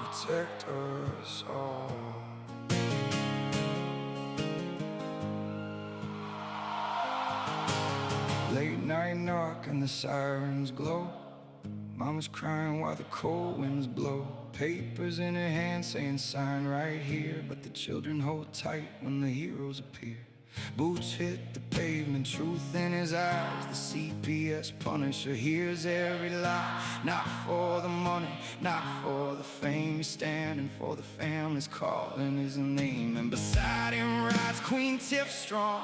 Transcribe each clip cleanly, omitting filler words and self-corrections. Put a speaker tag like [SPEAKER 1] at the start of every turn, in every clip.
[SPEAKER 1] Protect us all. Late night knock and the sirens glow. Mama's crying while the cold winds blow. Papers in her hand saying sign right here, but the children hold tight when the heroes appear. Boots hit the pavement, truth in his eyes. The CPS Punisher hears every lie. Not for the money, not for the fame. He's standing for the families, calling his name. And beside him rides Queen Tiff strong,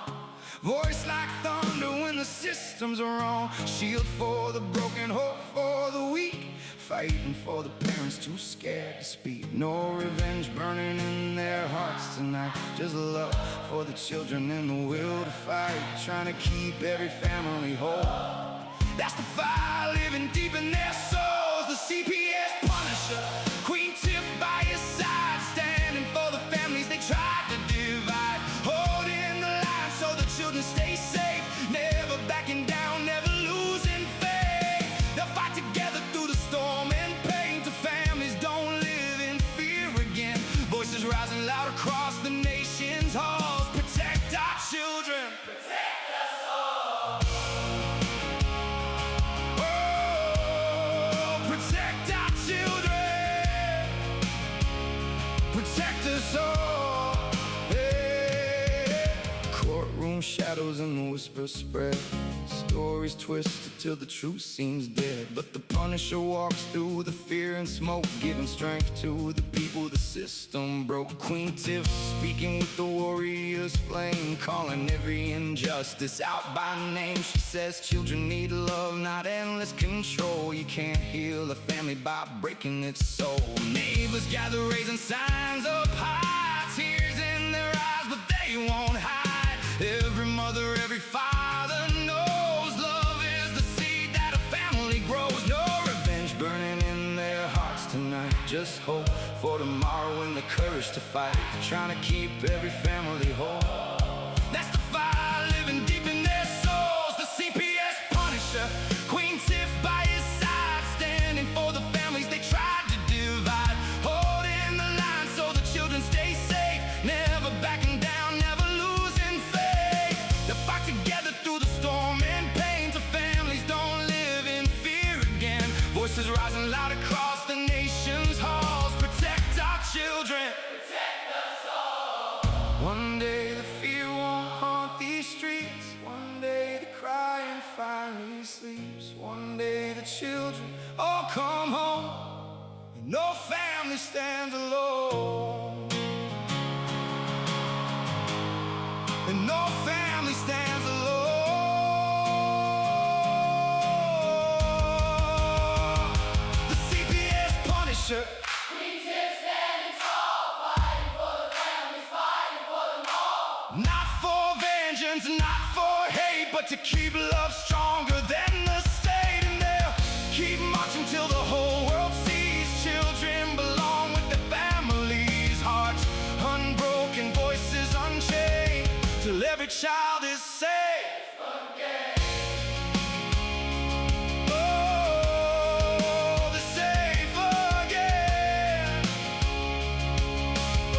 [SPEAKER 1] voice like thunder when the systems are wrong. Shield for the broken, hope for the weak, fighting for the parents too scared to speak. No revenge burning in their hearts tonight, just love for the children and the will to fight. Trying to keep every family whole, that's the fire living deep in their souls. The CPS Punisher, Queen Tiff by his side, standing for the families they tried to divide. Holding the line so the children stay safe, never backing down, never losing faith. They'll fight together through the storm and pain, till families don't live in fear again. Voices rising loud across the nation's halls. Protect our children, protect us all. Oh, protect our children, protect us all. Hey. Courtroom shadows and the whispers spread, stories twisted till the truth seems dead. But the Punisher walks through the fear and smoke, giving strength to the people the system broke. Queen Tiff speaking with the warrior's flame, calling every injustice out by name. She says children need love, not endless control. You can't heal a family by breaking its soul. Neighbors gather raising signs up high, tears in their eyes but they won't hide. Every mother, every father knows love is the seed that a family grows. No revenge burning in their hearts tonight, just hope for tomorrow and the courage to fight. Trying to keep every family whole, that's the fire living deep in their souls. The CPS Punisher, Queen Tiff by his side, standing for the families they tried to divide. Holding the line so the children stay safe, never backing down, never losing faith. They'll fight together through the storm and pain, till families don't live in fear again. Voices rising loud across the nation's halls. Protect our children, protect us all. One day the fear won't haunt these streets, one day the crying finally sleeps. One day the children all come home, and no family stands alone. And no family stands alone. The CPS Punisher,
[SPEAKER 2] Queen Tiff standing tall, fighting for the families, fighting for them all.
[SPEAKER 1] not for vengeance, not for hate, but to keep love stronger than the state. And they'll keep marching till the whole world sees children belong with their families. Hearts unbroken, voices unchained, till every child is safe. Oh, they're safe again. Oh.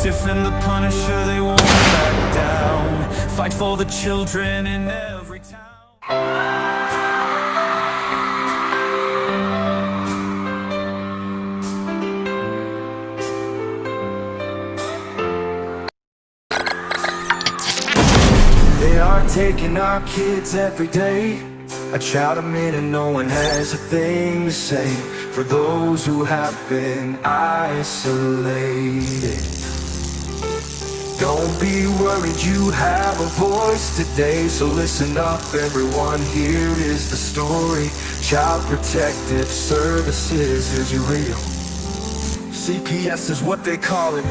[SPEAKER 3] Tiff and the Punisher, they won't back down. Fight for the children in every town.
[SPEAKER 4] They are taking our kids every day. I shout them in and no one has a thing to say. For those who have been isolated, Don't be worried, you have a voice today. So listen up everyone, here is the story. Child Protective Services is real. CPS is what they call it.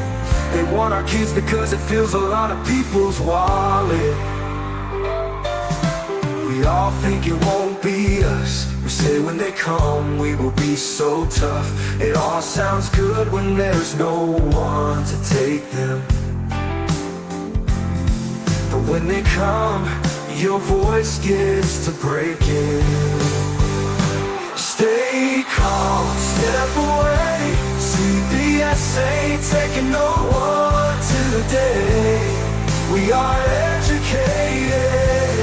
[SPEAKER 4] They want our kids because it fills a lot of people's wallet. We all think it won't be us. We say when they come we will be so tough. It all sounds good when there's no one to take them. But when they come, your voice gets to breaking. Stay calm, step away. CPS ain't taking no one today. We are educated.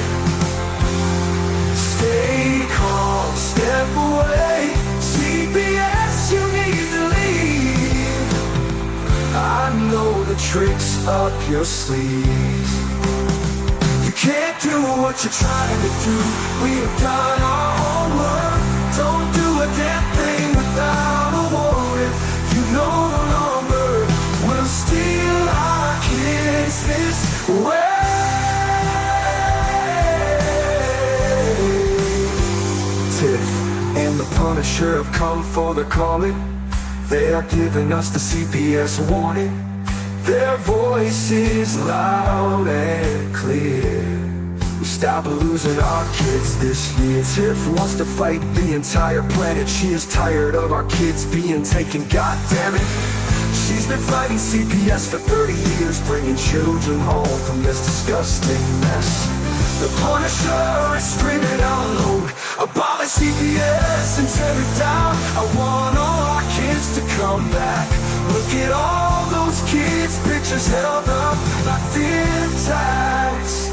[SPEAKER 4] Stay calm, step away. CPS, you need to leave. I know the tricks up your sleeve. You can't do what you're trying to do. We have done our homework. Don't do a damn thing without a warrant. You know the number. We'll steal our kids this way. Tiff and the Punisher have come for the calling. They are giving us the CPS warning. Their voice is loud and clear. We stop losing our kids this year. Tiff wants to fight the entire planet. She is tired of our kids being taken, god damn it. She's been fighting CPS for 30 years, bringing children home from this disgusting mess. The Punisher is screaming out loud, abolish CPS and tear it down. I want all our kids to come back. Look at all those kids' pictures held up like thin tags.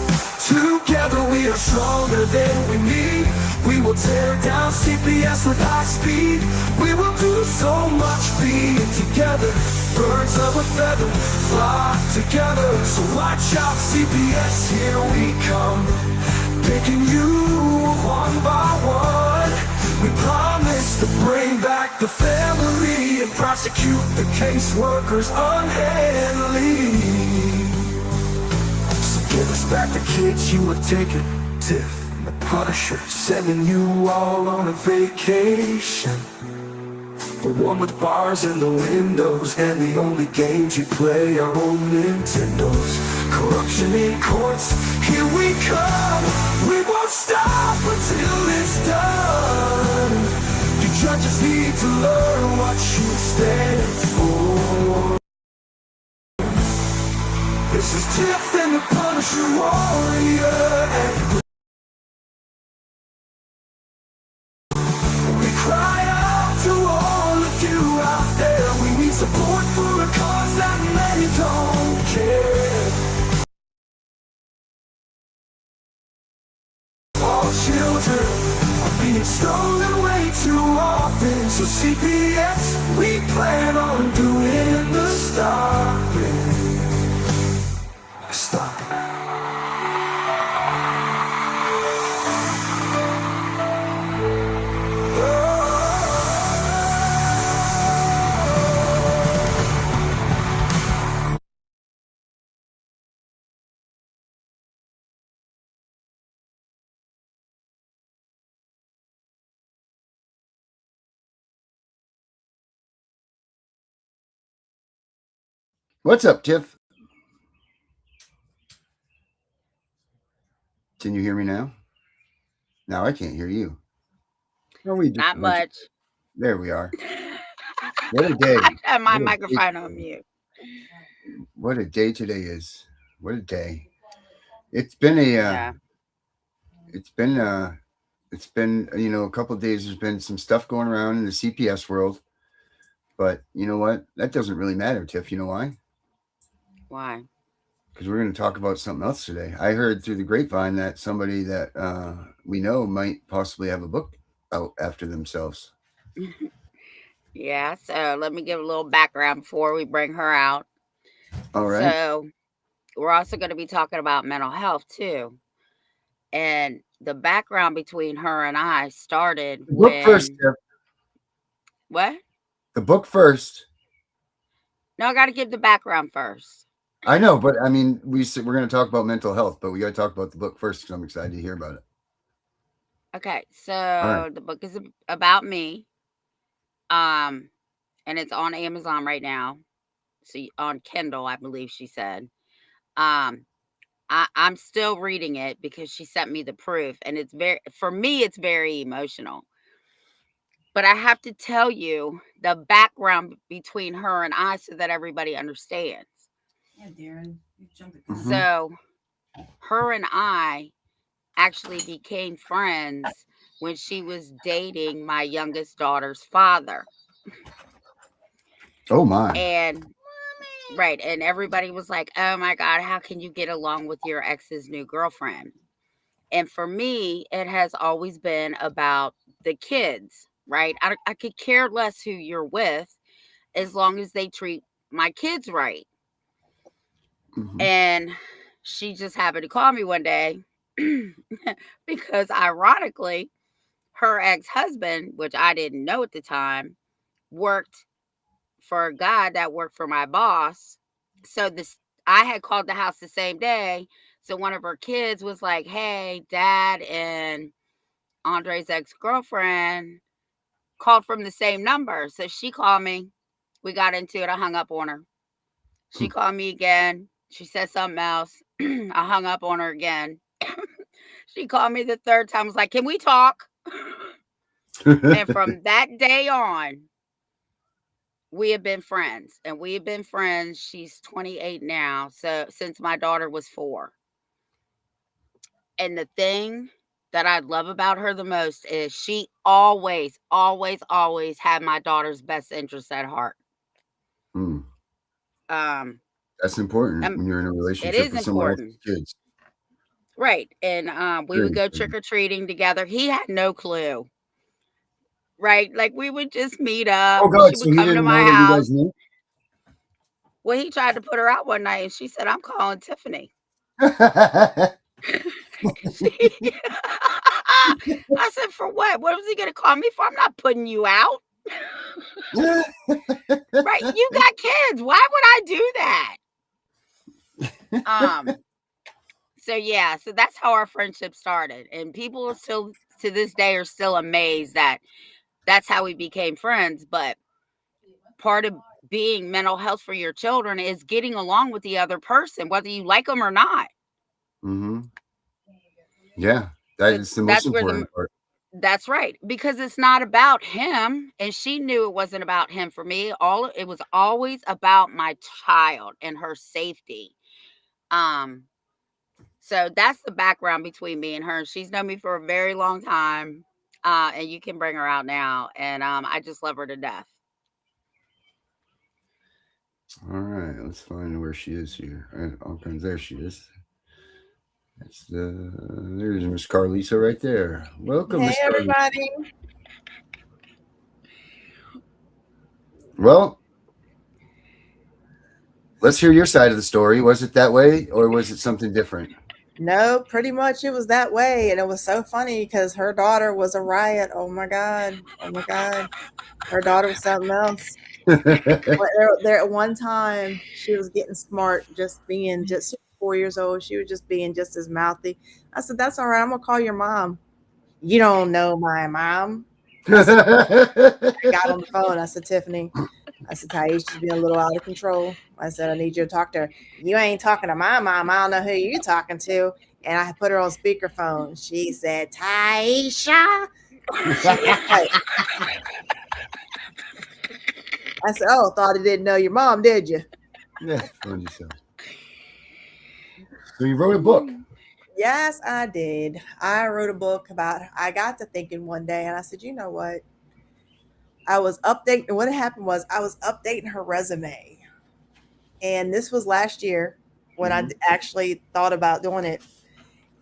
[SPEAKER 4] Together we are stronger than we need. We will tear down CPS with high speed. We will do so much being together. Birds of a feather flock together. So watch out CPS, here we come. Picking you one by one. We promise to bring back the family and prosecute the caseworkers unhandily. So give us back the kids you have taken. Tiff and the Punisher sending you all on a vacation. The one with bars in the windows and the only games you play are on Nintendos. Corruption in courts, here we come. We won't stop until it's done. You judges need to learn what you stand for. This is Tiff and the Punisher warrior. We cry out to all of you out there. We need support for a cause that many don't care. All children are being stolen way too often. So CPS, we plan on doing the stopping. Stop.
[SPEAKER 5] What's up, Tiff? Can you hear me now? Now I can't hear you. No, we just
[SPEAKER 6] Not much.
[SPEAKER 5] There we are. What a day!
[SPEAKER 6] I have my
[SPEAKER 5] What a
[SPEAKER 6] microphone
[SPEAKER 5] day.
[SPEAKER 6] on mute.
[SPEAKER 5] What a day today is! What a day! It's been a.
[SPEAKER 6] Yeah.
[SPEAKER 5] It's been a couple of days. There's been some stuff going around in the CPS world, but you know what? That doesn't really matter, Tiff. You know why?
[SPEAKER 6] Why?
[SPEAKER 5] Because we're going to talk about something else today. I heard through the grapevine that somebody that we know might possibly have a book out after themselves.
[SPEAKER 6] Yeah, so let me give a little background before we bring her out.
[SPEAKER 5] All right.
[SPEAKER 6] So we're also going to be talking about mental health too. And the background between her and I started
[SPEAKER 5] The book first,
[SPEAKER 6] when...
[SPEAKER 5] Tiff.
[SPEAKER 6] What?
[SPEAKER 5] The book first.
[SPEAKER 6] No, I got to give the background first.
[SPEAKER 5] I know, but I mean, we're going to talk about mental health, but we got to talk about the book first because I'm excited to hear about it.
[SPEAKER 6] Okay,
[SPEAKER 5] All right.
[SPEAKER 6] so the book is about me. Um, and it's on Amazon right now. So on Kindle, I believe she said. Um, I'm still reading it because she sent me the proof, and for me, it's very emotional. But I have to tell you the background between her and I so that everybody understands.
[SPEAKER 7] Yeah, Darren, you jumped the gun.
[SPEAKER 5] Mhm.
[SPEAKER 6] So, her and I actually became friends when she was dating my youngest daughter's father.
[SPEAKER 5] Oh my.
[SPEAKER 6] And right, and everybody was like, "Oh my god, how can you get along with your ex's new girlfriend?" And for me, it has always been about the kids, right? I could care less who you're with as long as they treat my kids right.
[SPEAKER 5] Mhm.
[SPEAKER 6] And she just happened to call me one day because ironically, her ex-husband, which I didn't know at the time, worked for a guy that worked for my boss. So I had called the house the same day. So one of her kids was like, "Hey, dad and Andre's ex-girlfriend called from the same number." So she called me. We got into it. I hung up on her. She called me again. She said something else. I hung up on her again. She called me the third time. Was like, "Can we talk?" And from that day on, we have been friends. And we have been friends. She's 28 now. So since my daughter was 4. And the thing that I love about her the most is she always, always, always had my daughter's best interest at heart.
[SPEAKER 5] Mm.
[SPEAKER 6] Um,
[SPEAKER 5] That's important
[SPEAKER 6] um
[SPEAKER 5] when you're in a
[SPEAKER 6] it
[SPEAKER 5] relationship
[SPEAKER 6] is
[SPEAKER 5] with someone else's
[SPEAKER 6] important.
[SPEAKER 5] kids.
[SPEAKER 6] Right. And we
[SPEAKER 5] Very
[SPEAKER 6] would go
[SPEAKER 5] important.
[SPEAKER 6] trick or treating together. He had no clue. Right. Like we would just meet up.
[SPEAKER 5] Oh God!
[SPEAKER 6] She
[SPEAKER 5] So
[SPEAKER 6] would
[SPEAKER 5] he
[SPEAKER 6] come to
[SPEAKER 5] didn't know
[SPEAKER 6] my
[SPEAKER 5] that you guys
[SPEAKER 6] house.
[SPEAKER 5] knew.
[SPEAKER 6] Well, he tried to put her out one night and she said, "I'm calling Tiffany." I said, "For what? What was he going to call me for? I'm not putting you out." Right. You got kids. Why would I do that? So yeah, so that's how our friendship started. And people still to this day are still amazed that that's how we became friends. But part of being mental health for your children is getting along with the other person, whether you like them or not.
[SPEAKER 5] Mm-hmm. Yeah, that
[SPEAKER 6] So
[SPEAKER 5] is the most
[SPEAKER 6] that's where
[SPEAKER 5] important part.
[SPEAKER 6] that's right, because it's not about him, and she knew it wasn't about him for me. It was always about my child and her safety. Um, so that's the background between me and her. She's known me for a very long time, and you can bring her out now, and I just love her to death.
[SPEAKER 5] All right, let's find where she is here. Okay, there she is. There's Miss Carlisa right there. Welcome,
[SPEAKER 7] Hey,
[SPEAKER 5] Miss Carlisa.
[SPEAKER 7] everybody.
[SPEAKER 5] Well, let's hear your side of the story. Was it that way, or was it something different?
[SPEAKER 7] No, pretty much it was that way. And it was so funny because her daughter was a riot. Oh my God. Oh my God. Her daughter was something else. But there at one time, she was getting smart, just being just she was 4 years old. She was just being just as mouthy. I said, "That's all right. I'm going to call your mom." "You don't know my mom." I said, I got on the phone. I said, "Tiffany," I said, "Taisha's being a little out of control." I said, "I need you to talk to her." "You ain't talking to my mom. I don't know who you talking to." And I put her on speakerphone. She said, "Taisha." She was like, I said, "Oh, thought I didn't know your mom, did you?"
[SPEAKER 5] Yeah, fund yourself. So you wrote a book.
[SPEAKER 7] Yes, I did. I wrote a book about I got to thinking one day and I said, "You know what? I was updating what happened was I was updating her resume. And this was last year when I actually thought about doing it.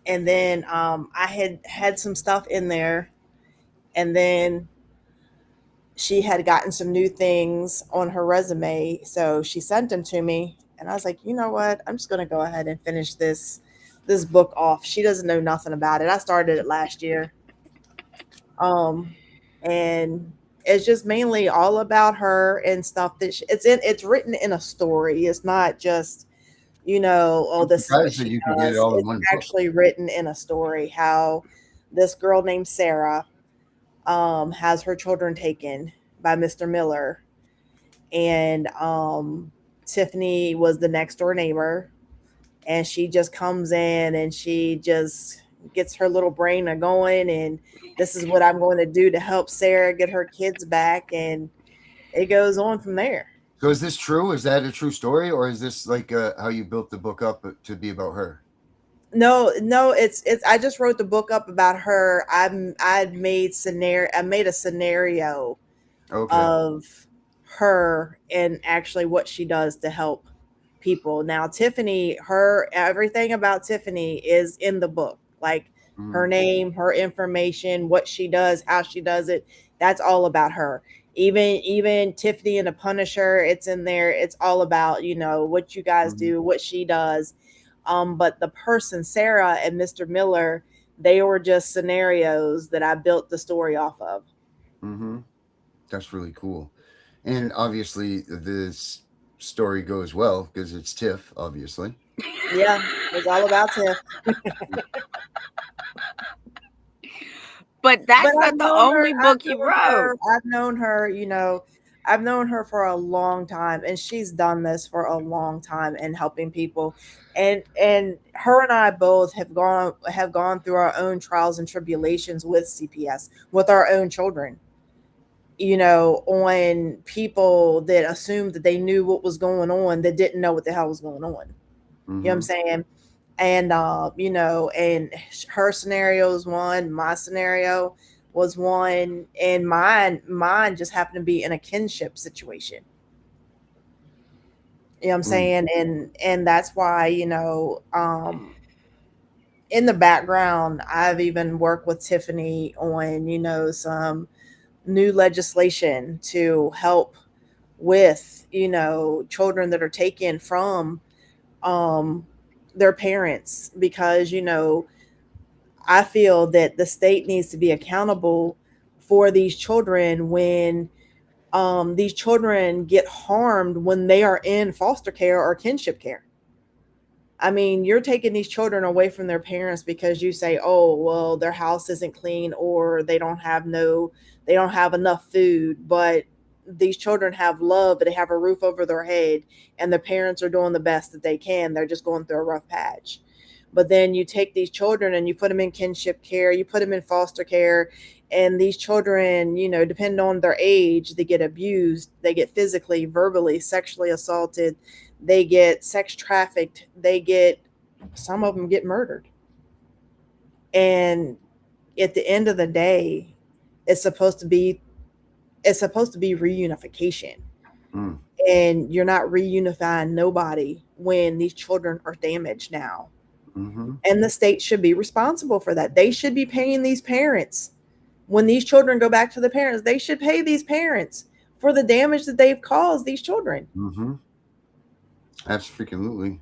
[SPEAKER 7] And then I had some stuff in there, and then she had gotten some new things on her resume, so she sent them to me, and I was like, "You know what? I'm just going to go ahead and finish this book off. She doesn't know nothing about it. I started it last year." And it's just mainly all about her and stuff that it's written in a story. It's not just you know, oh,
[SPEAKER 5] I'm
[SPEAKER 7] this is what
[SPEAKER 5] surprised that
[SPEAKER 7] she
[SPEAKER 5] you can get it
[SPEAKER 7] does.
[SPEAKER 5] all in
[SPEAKER 7] It's
[SPEAKER 5] one book.
[SPEAKER 7] actually written in a story how this girl named Sarah has her children taken by Mr. Miller, and Tiffany was the next door neighbor, and she just comes in and she just gets her little brain a going, and this is what I'm going to do to help Sarah get her kids back, and it goes on from there.
[SPEAKER 5] So is this true? Is that a true story, or is this like how you built the book up to be about her?
[SPEAKER 7] No, it's I just wrote the book up about her. I made a scenario
[SPEAKER 5] Okay.
[SPEAKER 7] of her and actually what she does to help people. Now, Tiffany, her everything about Tiffany is in the book. Like her
[SPEAKER 5] Mhm.
[SPEAKER 7] name, her information, what she does, how she does it. That's all about her. Even Tiffany and the Punisher, it's in there. It's all about, you know, what you guys
[SPEAKER 5] Mhm.
[SPEAKER 7] do, what she does. But the person, Sarah and Mr. Miller, they were just scenarios that I built the story off of.
[SPEAKER 5] Mhm. That's really cool. And obviously, this story goes well because it's Tiff, obviously.
[SPEAKER 7] Yeah, it's all about Tiff.
[SPEAKER 6] But
[SPEAKER 7] But
[SPEAKER 6] that's
[SPEAKER 7] I've
[SPEAKER 6] not the
[SPEAKER 7] known her.
[SPEAKER 6] only book you wrote.
[SPEAKER 7] I've known her. You know, I've known her for a long time, and she's done this for a long time and helping people. And her and I both have gone through our own trials and tribulations with CPS with our own children. You know, on people that assumed that they knew what was going on that didn't know what the hell was going on. You know what I'm
[SPEAKER 5] Mhm.
[SPEAKER 7] saying? And you know, and her scenario was one, my scenario was one, and mine just happened to be in a kinship situation. You know what I'm
[SPEAKER 5] Mm.
[SPEAKER 7] saying? And that's why, you know, in the background, I've even worked with Tiffany on, you know, some new legislation to help with, you know, children that are taken from um their parents, because, you know, I feel that the state needs to be accountable for these children when these children get harmed when they are in foster care or kinship care. I mean, you're taking these children away from their parents because you say, "Oh, well, their house isn't clean or they don't have enough food." But these children have love, they have a roof over their head, and their parents are doing the best that they can. They're just going through a rough patch. But then you take these children and you put them in kinship care, you put them in foster care, and these children, you know, depending on their age, they get abused, they get physically, verbally, sexually assaulted, they get sex trafficked, they get, some of them get murdered. And at the end of the day, it's supposed to be it's supposed to be reunification.
[SPEAKER 5] Mm.
[SPEAKER 7] And you're not reunifying nobody when these children are damaged now.
[SPEAKER 5] Mhm.
[SPEAKER 7] And the state should be responsible for that. They should be paying these parents. When these children go back to the parents, they should pay these parents for the damage that they've caused these children.
[SPEAKER 5] Mhm. Absolutely.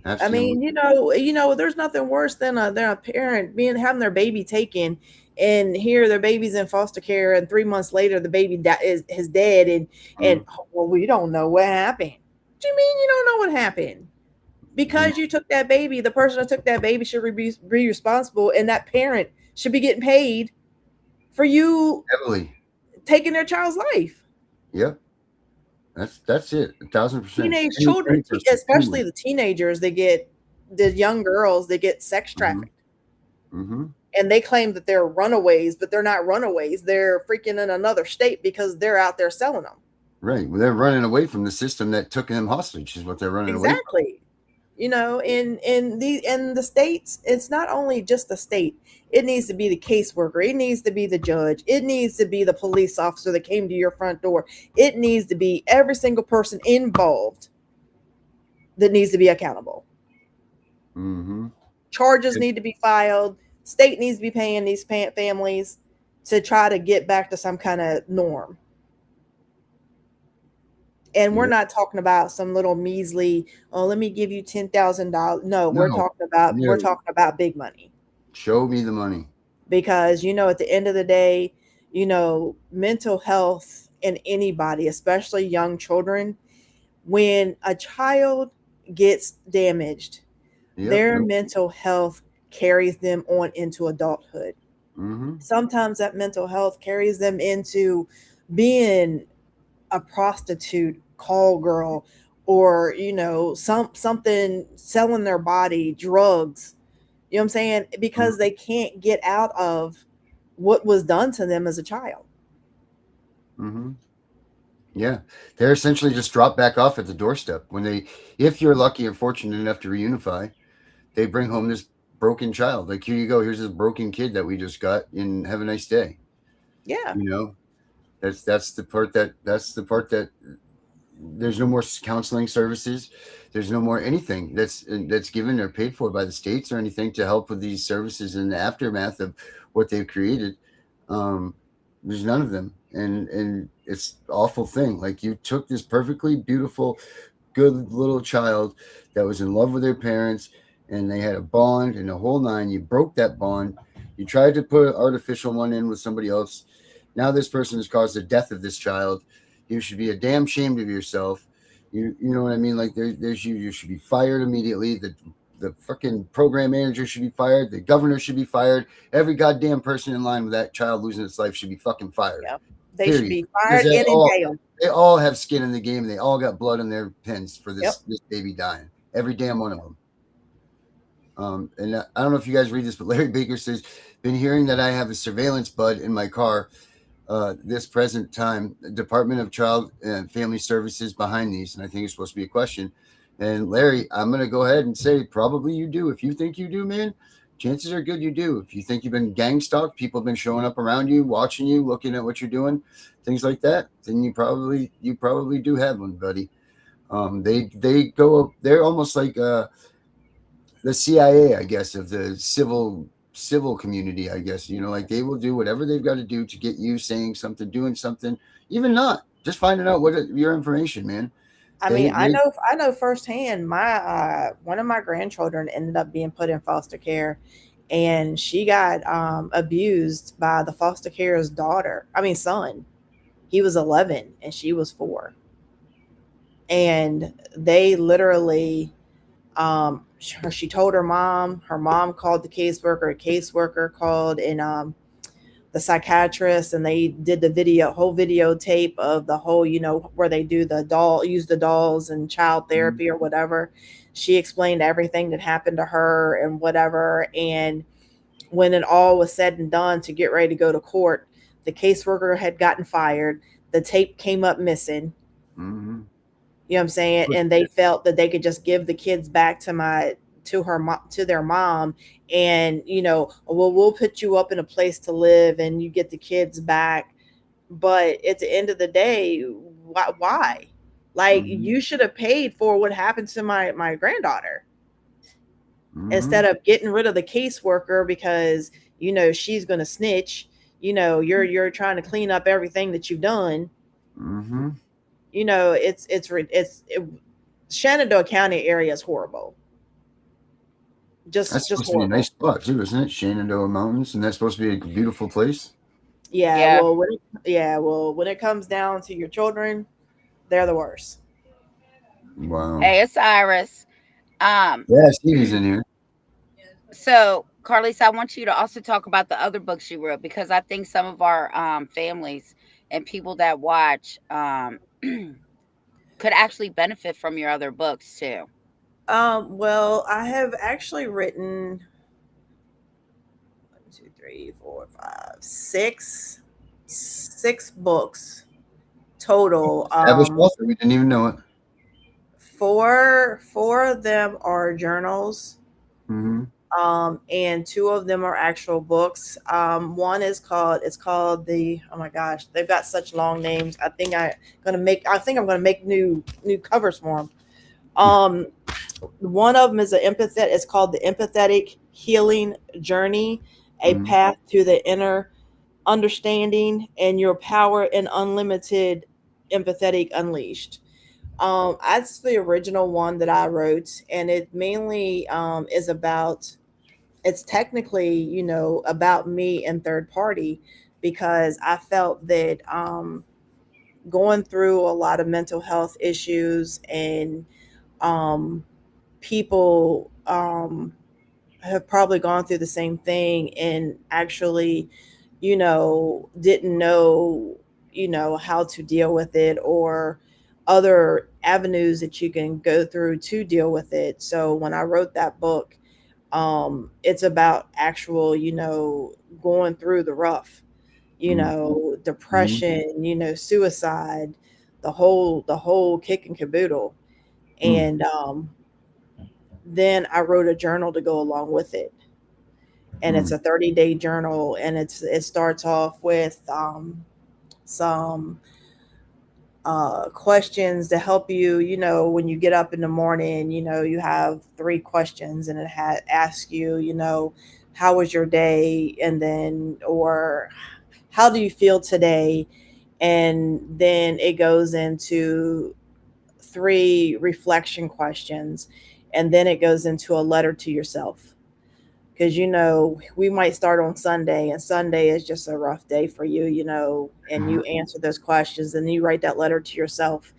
[SPEAKER 7] I
[SPEAKER 5] Absolutely.
[SPEAKER 7] mean, there's nothing worse than a parent being having their baby taken, and here their baby's in foster care, and 3 months later the baby is dead, and
[SPEAKER 5] Mm.
[SPEAKER 7] oh, well, we don't know what happened. What do you mean you don't know what happened?
[SPEAKER 5] Mm.
[SPEAKER 7] Because you took that baby, the person that took that baby should be responsible, and that parent should be getting paid for you
[SPEAKER 5] Heavily.
[SPEAKER 7] taking their child's life.
[SPEAKER 5] Yep. That's it. 1,000%.
[SPEAKER 7] Teenage children,
[SPEAKER 5] Anything for
[SPEAKER 7] especially
[SPEAKER 5] security.
[SPEAKER 7] the teenagers, they get the young girls, they get sex
[SPEAKER 5] Mhm.
[SPEAKER 7] trafficked.
[SPEAKER 5] Mhm.
[SPEAKER 7] And they claim that they're runaways, but they're not runaways. They're freaking in another state because they're out there selling them.
[SPEAKER 5] Right. Well, they're running away from the system that took them hostage. Is what they're running away from.
[SPEAKER 7] Exactly. You know, in the states, it's not only just the state. It needs to be the caseworker. It needs to be the judge. It needs to be the police officer that came to your front door. It needs to be every single person involved that needs to be accountable.
[SPEAKER 5] Mhm.
[SPEAKER 7] Charges need to be filed. State needs to be paying these families to try to get back to some kind of norm. And we're
[SPEAKER 5] Yep.
[SPEAKER 7] not talking about some little measly, oh, let me give you $10,000. No, we're
[SPEAKER 5] No.
[SPEAKER 7] talking about we're
[SPEAKER 5] No.
[SPEAKER 7] talking about big money.
[SPEAKER 5] Show me the money.
[SPEAKER 7] Because, you know, at the end of the day, you know, mental health in anybody, especially young children, when a child gets damaged,
[SPEAKER 5] Yep.
[SPEAKER 7] their
[SPEAKER 5] Nope.
[SPEAKER 7] mental health carries them on into adulthood.
[SPEAKER 5] Mm-hmm.
[SPEAKER 7] Sometimes that mental health carries them into being a prostitute, call girl, or something, selling their body, drugs. You know what I'm saying? Because they can't get out of what was done to them as a child.
[SPEAKER 5] Mm-hmm. Yeah, they're essentially just drop back off at the doorstep when they, if you're lucky and fortunate enough to reunify, they bring home this broken child. Like, here you go, here's this broken kid that we just got, and have a nice day.
[SPEAKER 7] Yeah.
[SPEAKER 5] You know, that's the part that there's no more counseling services, there's no more anything that's given or paid for by the states or anything to help with these services in the aftermath of what they've created. Um, there's none of them, and it's an awful thing. Like, you took this perfectly beautiful, good little child that was in love with their parents, and they had a bond and the whole nine. You broke that bond. You tried to put an artificial one in with somebody else. Now this person has caused the death of this child. You should be a damn ashamed of yourself. You know what I mean? Like, there's you should be fired immediately. The fucking program manager should be fired. The governor should be fired. Every goddamn person in line with that child losing its life should be fucking fired.
[SPEAKER 7] Yep. They
[SPEAKER 5] Period.
[SPEAKER 7] should be
[SPEAKER 5] Because
[SPEAKER 7] fired and in jail.
[SPEAKER 5] they all have skin in the game. They all got blood on their pins for this
[SPEAKER 7] Yep.
[SPEAKER 5] this baby dying. Every damn one of them. And I don't know if you guys read this, but Larry Baker says, been hearing that I have a surveillance bud in my car this present time. Department of Child and Family Services behind these, and I think it's supposed to be a question. And Larry, I'm going to go ahead and say probably you do. If you think you do, man, chances are good you do. If you think you've been gang stalked, people have been showing up around you, watching you, looking at what you're doing, things like that, then you probably do have one, buddy. They go up. They're almost like the CIA, I guess, of the civil community, I guess. Like, they will do whatever they've got to do to get you saying something, doing something, even not just finding out your information, man.
[SPEAKER 7] I mean, I know firsthand. My one of my grandchildren ended up being put in foster care, and she got abused by the foster care's son. He was 11 and she was 4, and they literally, she told her mom. Her mom called the caseworker. A caseworker called and the psychiatrist, and they did the whole videotape of the whole, where they use the dolls and child therapy or whatever. She explained everything that happened to her and whatever. And when it all was said and done to get ready to go to court, the caseworker had gotten fired. The tape came up missing.
[SPEAKER 5] Mm-hmm.
[SPEAKER 7] You know what I'm saying? And they felt that they could just give the kids back to their mom, and we'll put you up in a place to live and you get the kids back. But at the end of the day, why? Like, you should have paid for what happened to my granddaughter, instead of getting rid of the caseworker because she's going to snitch. You're trying to clean up everything that you've done. It's Shenandoah County area is horrible.
[SPEAKER 5] That's supposed
[SPEAKER 7] horrible.
[SPEAKER 5] to be a nice spot too, isn't it? Shenandoah Mountains, and that's supposed to be a beautiful place.
[SPEAKER 7] Yeah. Well, when it comes down to your children, they're the worst.
[SPEAKER 5] Wow.
[SPEAKER 6] Hey, it's Iris.
[SPEAKER 5] Yeah, Stevie's in here.
[SPEAKER 6] So, Carlise, I want you to also talk about the other books you wrote, because I think some of our families and people that watch could actually benefit from your other books too.
[SPEAKER 7] Well, I have actually written 1, 2, 3, 4, 5, 6 books total.
[SPEAKER 5] Author, we didn't even know it.
[SPEAKER 7] 4 of them are journals.
[SPEAKER 5] Mm-hmm.
[SPEAKER 7] And 2 of them are actual books. One is called oh my gosh, they've got such long names. I think I'm gonna make new covers for them. One of them is it's called The Empathetic Healing Journey, a path to the inner understanding and your power and unlimited empathetic unleashed. That's the original one that I wrote, and it mainly is about, it's technically, about me and third party, because I felt that going through a lot of mental health issues and people have probably gone through the same thing and actually, didn't know, how to deal with it, or other avenues that you can go through to deal with it. So when I wrote that book, it's about actual, going through the rough,
[SPEAKER 5] Mhm.
[SPEAKER 7] depression, suicide, the whole kit and caboodle.
[SPEAKER 5] Mm.
[SPEAKER 7] And then I wrote a journal to go along with it, and it's
[SPEAKER 5] Mm.
[SPEAKER 7] a 30-day journal, and it starts off with some questions to help you, when you get up in the morning, you have three questions, and it asks you, how was your day, and then, or how do you feel today, and then it goes into three reflection questions, and then it goes into a letter to yourself. Because we might start on Sunday, and Sunday is just a rough day for you, and you answer those questions, and you write that letter to yourself.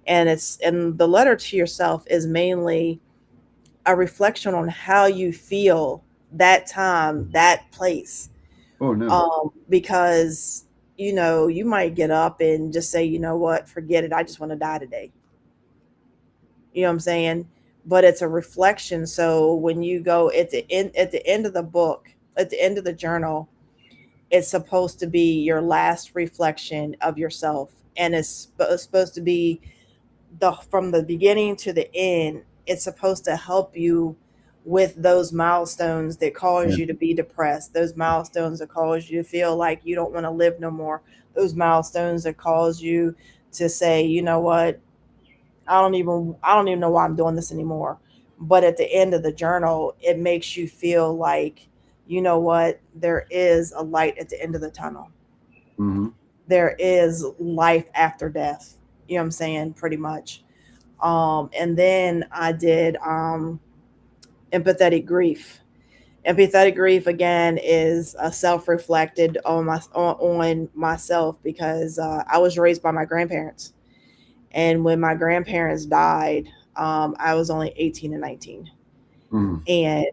[SPEAKER 7] And the letter to yourself is mainly a reflection on how you feel that time, that place.
[SPEAKER 5] Oh no.
[SPEAKER 7] Because you might get up and just say, you know what, forget it, I just want to die today. You know what I'm saying? But it's a reflection. So when you go at the end of the book, at the end of the journal, it's supposed to be your last reflection of yourself, and it's supposed to be the from the beginning to the end. It's supposed to help you with those milestones that cause
[SPEAKER 5] Yeah.
[SPEAKER 7] you to be depressed, those milestones that cause you to feel like you don't want to live no more, those milestones that cause you to say, you know what, I don't even know why I'm doing this anymore. But at the end of the journal, it makes you feel like, you know what, there is a light at the end of the tunnel.
[SPEAKER 5] Hmm.
[SPEAKER 7] There is life after death. You know what I'm saying? Pretty much. And then I did empathetic grief. Empathetic grief again is a self-reflected on myself, because I was raised by my grandparents, and when my grandparents died, I was only 18 and 19.
[SPEAKER 5] Mm.
[SPEAKER 7] And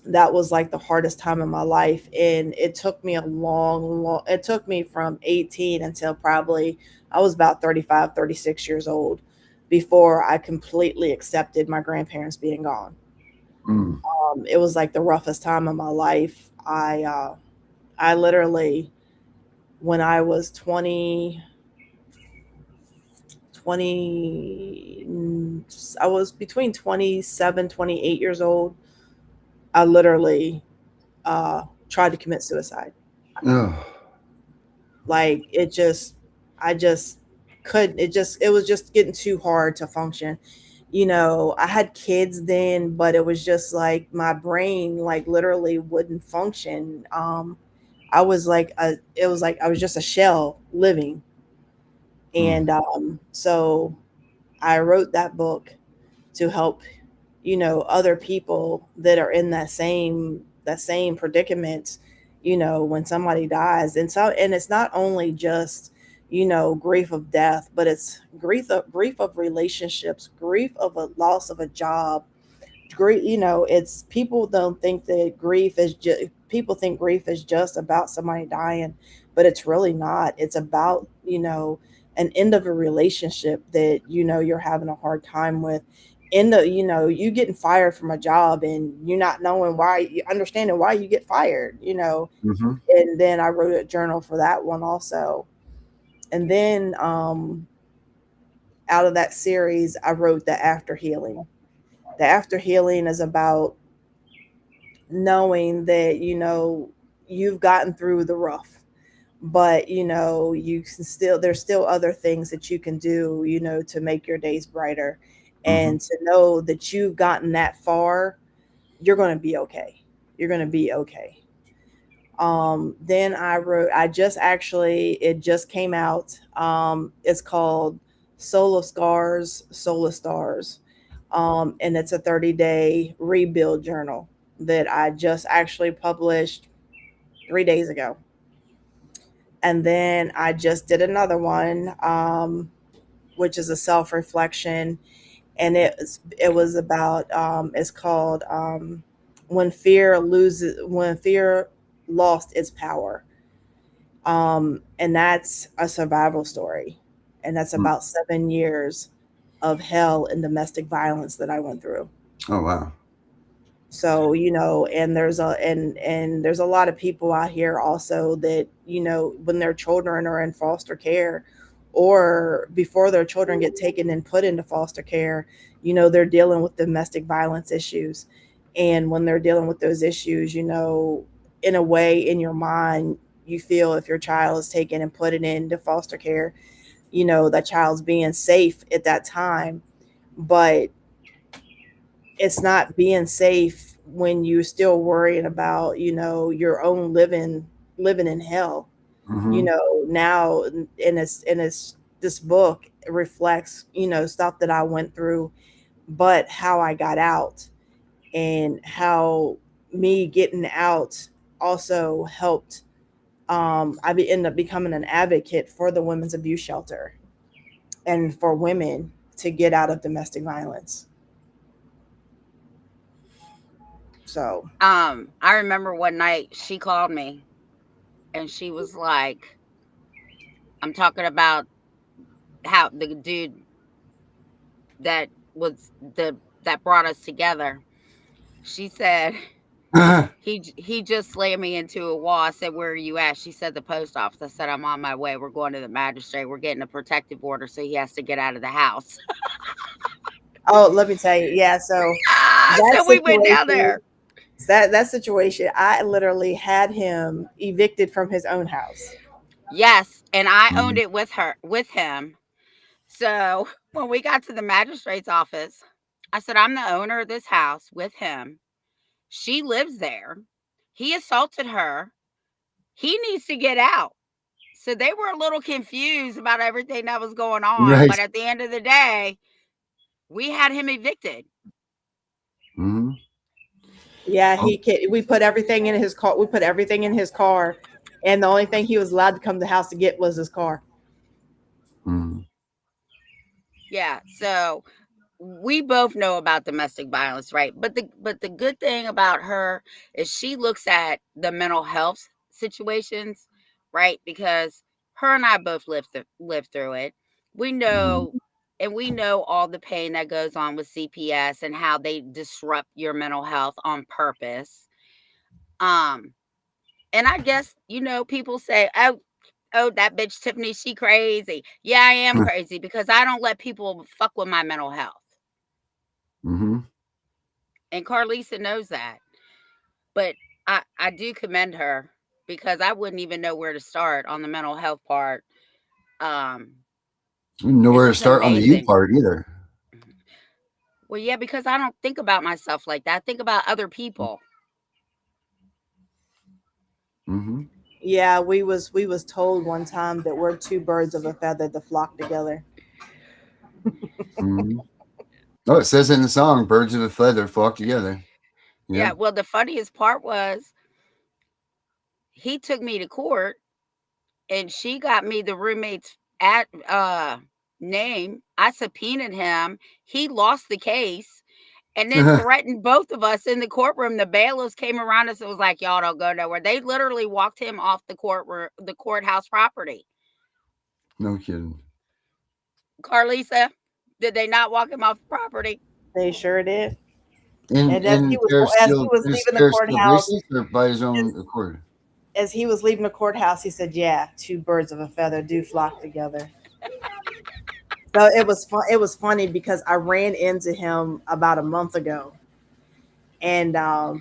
[SPEAKER 7] that was like the hardest time in my life. And it took me it took me from 18 until probably I was about 35, 36 years old before I completely accepted my grandparents being gone.
[SPEAKER 5] Mm.
[SPEAKER 7] It was like the roughest time of my life. I literally, when I was 20, I was between 27, 28 years old. I literally tried to commit suicide.
[SPEAKER 5] Oh.
[SPEAKER 7] Like I just couldn't. It was just getting too hard to function. I had kids then, but it was just like my brain, like, literally wouldn't function. I was like it was like I was just a shell living.
[SPEAKER 5] Mm.
[SPEAKER 7] And so I wrote that book to help, other people that are in that same predicament, when somebody dies. And it's not only just, grief of death, but it's grief of relationships, grief of a loss of a job. Grief, it's people don't think that grief is just people think grief is just about somebody dying, but it's really not. It's about, an end of a relationship that, you're having a hard time with. You getting fired from a job, and you not knowing why, you understanding why you get fired.
[SPEAKER 5] Hmm.
[SPEAKER 7] And then I wrote a journal for that one also. And then out of that series, I wrote the after healing. The after healing is about knowing that, you've gotten through the rough, but you can still there's still other things that you can do, to make your days brighter,
[SPEAKER 5] Hmm.
[SPEAKER 7] and to know that you've gotten that far. You're going to be okay. You're going to be okay. Then I just actually, it just came out. It's called Soul of Scars, Soul of Stars. And it's a 30-day rebuild journal that I just actually published 3 days ago. And then I just did another one, which is a self reflection. and it was about it's called when fear lost its power. And that's a survival story, and that's
[SPEAKER 5] Mm.
[SPEAKER 7] about 7 years of hell and domestic violence that I went through.
[SPEAKER 5] Oh wow.
[SPEAKER 7] So, and there's a lot of people out here also that, when their children are in foster care, or before their children get taken and put into foster care, they're dealing with domestic violence issues. And when they're dealing with those issues, in a way, in your mind, you feel if your child is taken and put it into foster care, that child's being safe at that time. But it's not being safe when you're still worrying about, your own living in hell.
[SPEAKER 5] Mm-hmm.
[SPEAKER 7] Now, and it's this book reflects, stuff that I went through, but how I got out, and how me getting out also helped. Ended up becoming an advocate for the women's abuse shelter and for women to get out of domestic violence. So,
[SPEAKER 6] I remember one night she called me and she was like, I'm talking about how the dude that was the that brought us together. She said he just slammed me into a wall. I said, "Where are you at?" She said, "The post office." I said, "I'm on my way. We're going to the magistrate. We're getting a protective order, so he has to get out of the house."
[SPEAKER 7] oh, let me tell you, yeah. So that
[SPEAKER 6] So we went down
[SPEAKER 7] situation,
[SPEAKER 6] there.
[SPEAKER 7] that situation, I literally had him evicted from his own house.
[SPEAKER 6] Yes, and I owned
[SPEAKER 5] Mm-hmm.
[SPEAKER 6] it with him. So when we got to the magistrate's office, I said, "I'm the owner of this house with him. She lives there. He assaulted her. He needs to get out." So they were a little confused about everything that was going on,
[SPEAKER 5] Right.
[SPEAKER 6] but at the end of the day, we had him evicted.
[SPEAKER 5] Mm-hmm.
[SPEAKER 7] Yeah,
[SPEAKER 5] Oh.
[SPEAKER 7] we put everything in his car. We put everything in his car, and the only thing he was allowed to come to the house to get was his car.
[SPEAKER 5] Mm-hmm.
[SPEAKER 6] Yeah, so we both know about domestic violence, right? But the good thing about her is she looks at the mental health situations, right? Because her and I both lived through it. We
[SPEAKER 5] Mm-hmm.
[SPEAKER 6] know, and we know all the pain that goes on with CPS and how they disrupt your mental health on purpose. Um, and I guess, people say, "Oh, that bitch Tiffany, she crazy." Yeah, I am crazy because I don't let people fuck with my mental health.
[SPEAKER 5] Mm-hmm.
[SPEAKER 6] And Carlisa knows that. But I do commend her because I wouldn't even know where to start on the mental health part. Um, it's
[SPEAKER 5] Nowhere to
[SPEAKER 6] just
[SPEAKER 5] start on the you
[SPEAKER 6] amazing.
[SPEAKER 5] part either.
[SPEAKER 6] Well, yeah, because I don't think about myself like that. I think about other people.
[SPEAKER 5] Mm-hmm.
[SPEAKER 7] Yeah, we was told one time that we're two birds of a feather that flock together.
[SPEAKER 5] Mm-hmm. Oh, it says in the song, "Birds of a feather flock together."
[SPEAKER 6] Yeah,
[SPEAKER 5] Yep.
[SPEAKER 6] well, the funniest part was he took me to court and she got me the roommate's at name. I subpoenaed him. He lost the case and then threatened both of us in the courtroom. The bailiffs came around us and was like, "Y'all don't go nowhere." They literally walked him off the courthouse property.
[SPEAKER 5] No kidding.
[SPEAKER 6] Carlisa, did they not walk him off the property?
[SPEAKER 7] They sure did.
[SPEAKER 5] In
[SPEAKER 7] And as he
[SPEAKER 5] in
[SPEAKER 7] was
[SPEAKER 5] pair of
[SPEAKER 7] as he
[SPEAKER 5] steel,
[SPEAKER 7] was
[SPEAKER 5] is
[SPEAKER 7] leaving the
[SPEAKER 5] pair of steel
[SPEAKER 7] courthouse,
[SPEAKER 5] bracelets or by his
[SPEAKER 7] as,
[SPEAKER 5] own accord?
[SPEAKER 7] as he was leaving the courthouse, he said, "Yeah, two birds of a feather do flock together." So it was fun. It was funny because I ran into him about a month ago, and I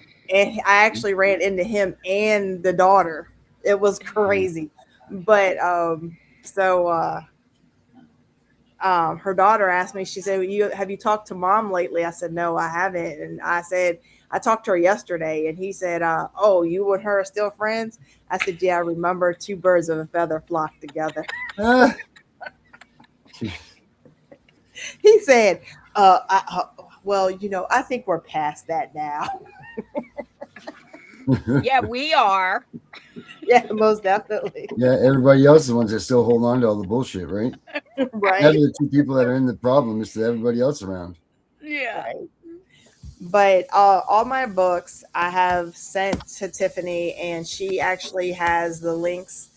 [SPEAKER 7] actually ran into him and the daughter. It was crazy, but her daughter asked me. She said, "Well, you have you talked to mom lately?" I said, "No, I haven't." And I said, "I talked to her yesterday," and he said, "Oh, you and her are still friends?" I said, "Yeah, I remember two birds of a feather flock together."
[SPEAKER 5] Ah.
[SPEAKER 7] He said, "Well, I think we're past that now."
[SPEAKER 6] Yeah, we are.
[SPEAKER 7] Yeah, most definitely.
[SPEAKER 5] Yeah, everybody else is the ones that still hold on to all the bullshit, right? Never
[SPEAKER 7] Right.
[SPEAKER 5] the two people that are in the problem, it's everybody else around.
[SPEAKER 6] Yeah.
[SPEAKER 7] Right. But all my books I have sent to Tiffany, and she actually has the links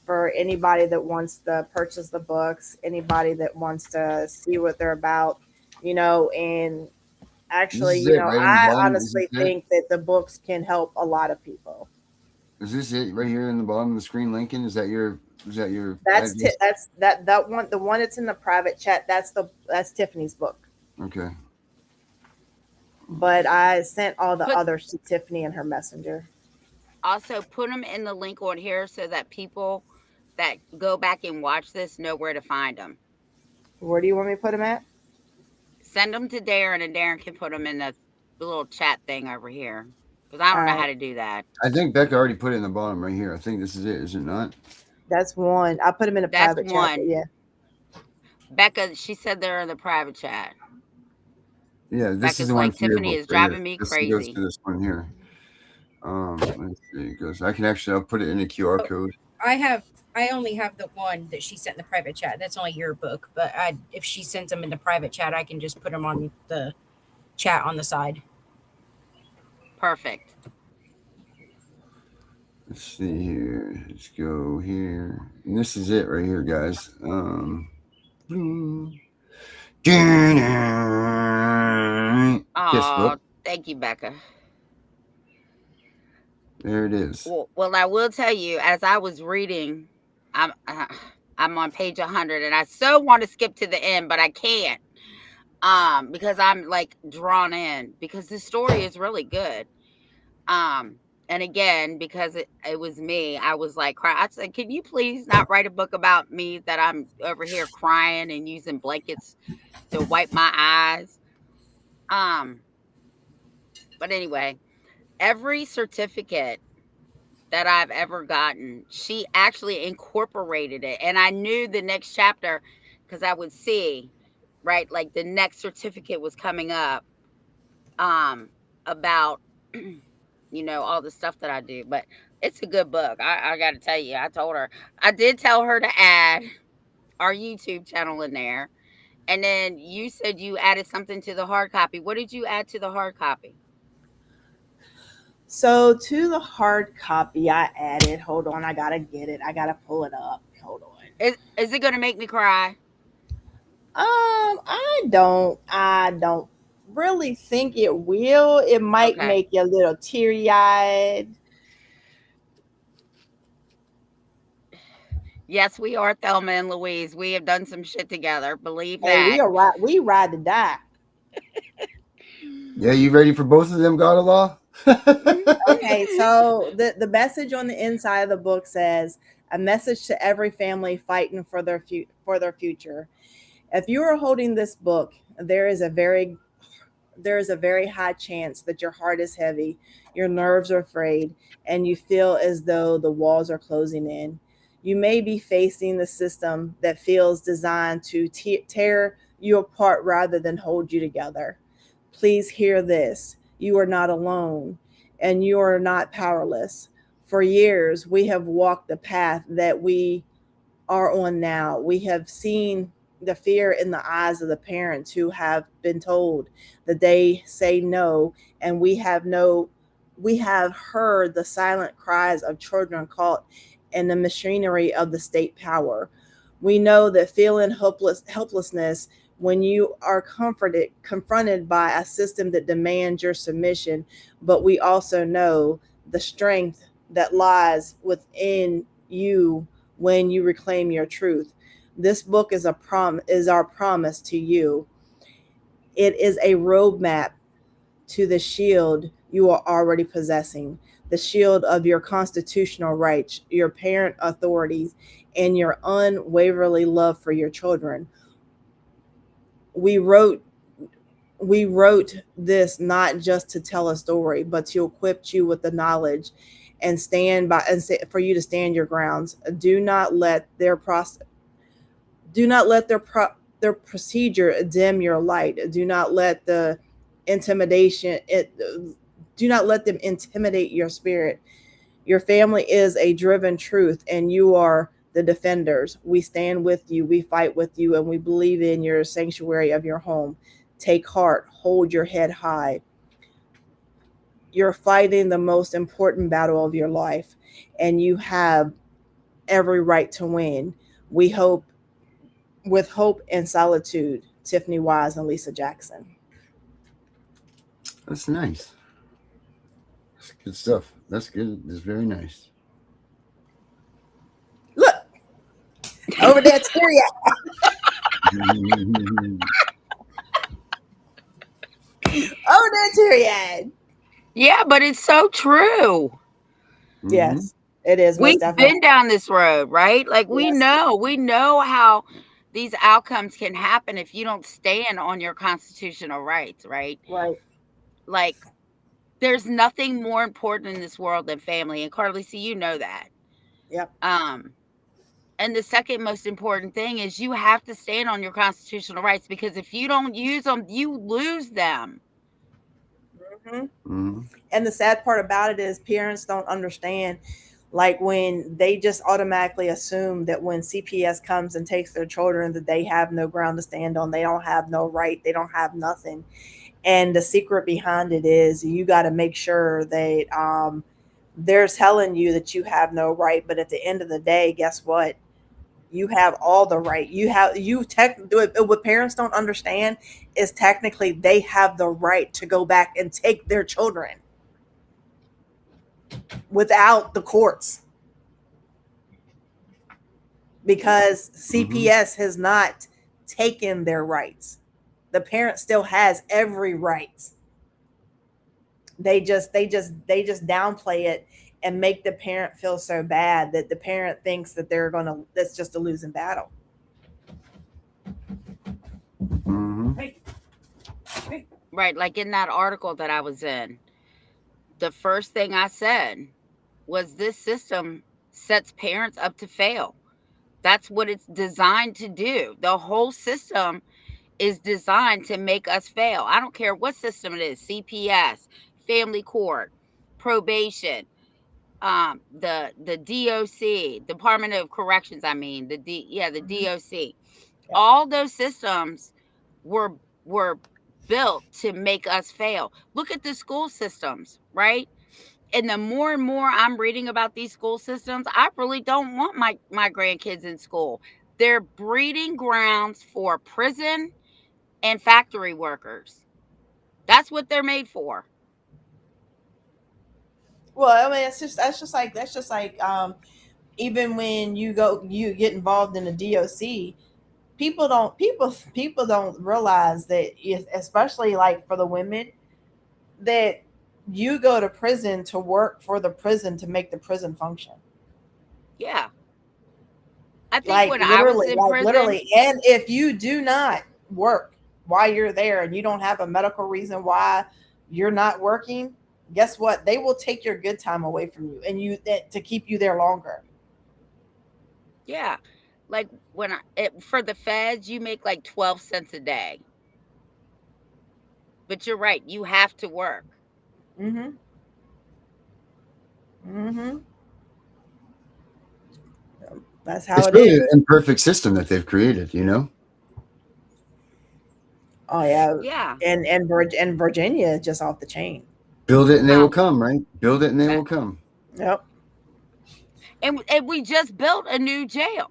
[SPEAKER 7] for anybody that wants to purchase the books, anybody that wants to see what they're about, and
[SPEAKER 5] This
[SPEAKER 7] actually,
[SPEAKER 5] is it, right in the
[SPEAKER 7] I
[SPEAKER 5] bottom. Is
[SPEAKER 7] honestly
[SPEAKER 5] this it?
[SPEAKER 7] think that the books can help a lot of people.
[SPEAKER 5] Is this it right here in the bottom of the screen, Lincoln? Is that your
[SPEAKER 7] That's
[SPEAKER 5] address?
[SPEAKER 7] that's that one, the one that's in the private chat. That's Tiffany's book.
[SPEAKER 5] Okay.
[SPEAKER 7] But I sent all the
[SPEAKER 6] Put
[SPEAKER 7] others to Tiffany and her messenger.
[SPEAKER 6] Also put them in the link on here so that people that go back and watch this know where to find them.
[SPEAKER 7] Where do you want me to put them at?
[SPEAKER 6] Send them to Darren, and Darren can put them in the little chat thing over here, because I
[SPEAKER 7] All
[SPEAKER 6] don't know how
[SPEAKER 7] right,
[SPEAKER 6] to do that.
[SPEAKER 5] I think Becca already put it in the bottom right here. I think this is it. Is it not?
[SPEAKER 7] that's one. I put them in a
[SPEAKER 6] That's
[SPEAKER 7] private chat. But
[SPEAKER 6] one.
[SPEAKER 7] yeah,
[SPEAKER 6] Becca, she said they're in the private chat.
[SPEAKER 5] Yeah, this is
[SPEAKER 6] Becca's
[SPEAKER 5] the one
[SPEAKER 6] like,
[SPEAKER 5] for your
[SPEAKER 6] Tiffany
[SPEAKER 5] book
[SPEAKER 6] is
[SPEAKER 5] right here.
[SPEAKER 6] driving me
[SPEAKER 5] This goes
[SPEAKER 6] crazy.
[SPEAKER 5] to this one here. Let's see. It goes. I'll put it in a QR code.
[SPEAKER 8] I only have the one that she sent in the private chat. That's only your book, but if she sends them in the private chat, I can just put them on the chat on the side.
[SPEAKER 6] Perfect.
[SPEAKER 5] Let's see here. Let's go here. And this is it right here, guys. Kiss
[SPEAKER 6] Oh,
[SPEAKER 5] book.
[SPEAKER 6] thank you, Becca.
[SPEAKER 5] There it is.
[SPEAKER 6] Well, I will tell you, as I was reading, I'm on page 100, and I so want to skip to the end, but I can't, because I'm like drawn in, because the story is really good. And again, because it was me, I was like crying. I said, "Can you please not write a book about me that I'm over here crying and using blankets to wipe my eyes?" But anyway, every certificate that I've ever gotten, she actually incorporated it. And I knew the next chapter, because I would see, right, like the next certificate was coming up, about, all the stuff that I do. But it's a good book. I got to tell you, I did tell her to add our YouTube channel in there. And then you said you added something to the hard copy. What did you add to the hard copy?
[SPEAKER 7] So to the hard copy, I added. Hold on, I gotta get it. I gotta pull it up. Hold on.
[SPEAKER 6] Is it going to make me cry?
[SPEAKER 7] I don't really think it will. It might
[SPEAKER 6] Okay.
[SPEAKER 7] make you a little teary eyed.
[SPEAKER 6] Yes, we are Thelma and Louise. We have done some shit together. Believe
[SPEAKER 7] Hey,
[SPEAKER 6] that.
[SPEAKER 7] we ride to die.
[SPEAKER 5] Yeah, you ready for both of them, God of Law?
[SPEAKER 7] Okay, so the message on the inside of the book says, "A message to every family fighting for their future." If you are holding this book, there is a very high chance that your heart is heavy, your nerves are afraid, and you feel as though the walls are closing in. You may be facing the system that feels designed to tear you apart rather than hold you together. Please hear this. You are not alone, and you are not powerless. For years, we have walked the path that we are on now. We have seen the fear in the eyes of the parents who have been told that they say no, and we have heard the silent cries of children caught in the machinery of the state power. We know that feeling helplessness when you are confronted by a system that demands your submission, but we also know the strength that lies within you when you reclaim your truth. This book is our promise to you. It is a roadmap to the shield you are already possessing, the shield of your constitutional rights, your parent authorities, and your unwaveringly love for your children. We wrote this not just to tell a story, but to equip you with the knowledge and for you to stand your grounds. Do not let their procedure dim your light. Do not let them intimidate your spirit. Your family is a driven truth, and you are the defenders. We stand with you, we fight with you, and we believe in your sanctuary of your home. take heart, hold your head high. You're fighting the most important battle of your life, and you have every right to win. We hope, with hope and solitude, Tiffany Wise and Lisa Jackson.
[SPEAKER 5] That's nice. That's good stuff. That's good. That's very nice.
[SPEAKER 7] Look, over there, teary over there, teary.
[SPEAKER 6] Yeah, but it's so true.
[SPEAKER 7] Yes, it is most
[SPEAKER 6] We've
[SPEAKER 7] definitely.
[SPEAKER 6] been down this road, right? Like we
[SPEAKER 7] Yes.
[SPEAKER 6] know how these outcomes can happen if you don't stand on your constitutional rights, right?
[SPEAKER 7] Right.
[SPEAKER 6] Like there's nothing more important in this world than family. And Carly, see, you know that.
[SPEAKER 7] Yep.
[SPEAKER 6] And the second most important thing is you have to stand on your constitutional rights, because if you don't use them, you lose them.
[SPEAKER 7] And the sad part about it is parents don't understand, like when they just automatically assume that when CPS comes and takes their children that they have no ground to stand on, they don't have no right, they don't have nothing. And the secret behind it is you got to make sure that they're telling you that you have no right, but at the end of the day, guess what? You have all the right. What parents don't understand is technically they have the right to go back and take their children without the courts, because CPS has not taken their rights. The parent still has every right. They just downplay it and make the parent feel so bad that the parent thinks that that's just a losing battle.
[SPEAKER 6] Right. Like in that article that I was in, the first thing I said was this system sets parents up to fail. That's what it's designed to do. The whole system is designed to make us fail. I don't care what system it is, CPS, family court, probation, the DOC, Department of Corrections, I mean, the DOC. All those systems were built to make us fail. Look at the school systems, right? And the more and more I'm reading about these school systems, I really don't want my grandkids in school. They're breeding grounds for prison and factory workers. That's what they're made for.
[SPEAKER 7] Well, I mean, that's just like even when you get involved in the DOC, people don't realize that, especially like for the women, that you go to prison to work for the prison to make the prison function.
[SPEAKER 6] Yeah. I think when I was in prison,
[SPEAKER 7] Literally. And if you do not work while you're there and you don't have a medical reason why you're not working, guess what? They will take your good time away from you and to keep you there longer.
[SPEAKER 6] yeah, like for the feds, you make like 12 cents a day. But you're right, you have to work.
[SPEAKER 7] Mm-hmm. Mm-hmm. That's how
[SPEAKER 5] It's
[SPEAKER 7] it
[SPEAKER 5] really
[SPEAKER 7] is.
[SPEAKER 5] an imperfect system that they've created, you know?
[SPEAKER 7] Oh yeah.
[SPEAKER 6] Yeah.
[SPEAKER 7] And Virginia is just off the chain.
[SPEAKER 5] Build it and they will
[SPEAKER 6] Wow.
[SPEAKER 5] come, right? Build it and they will come.
[SPEAKER 7] Yep.
[SPEAKER 6] And we just built a new jail.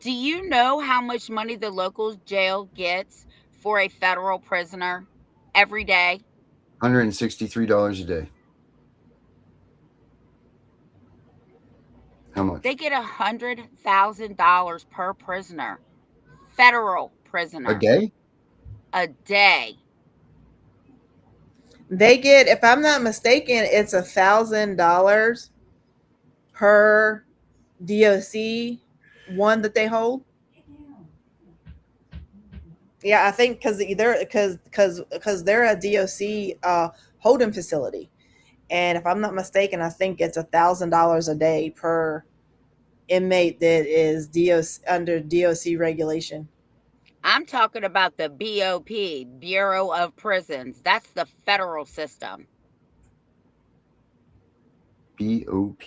[SPEAKER 6] Do you know how much money the local jail gets for a federal prisoner every day?
[SPEAKER 5] $163 a day. How much?
[SPEAKER 6] They get $100,000 per prisoner. Federal prisoner.
[SPEAKER 5] A day?
[SPEAKER 6] A day.
[SPEAKER 7] They get, if I'm not mistaken, it's $1,000 per DOC one that they hold. Yeah, I think because they're a DOC holding facility, and if I'm not mistaken, I think it's $1,000 a day per inmate that is DOC under DOC regulation.
[SPEAKER 6] I'm talking about the BOP, Bureau of Prisons. That's the federal system.
[SPEAKER 5] BOP.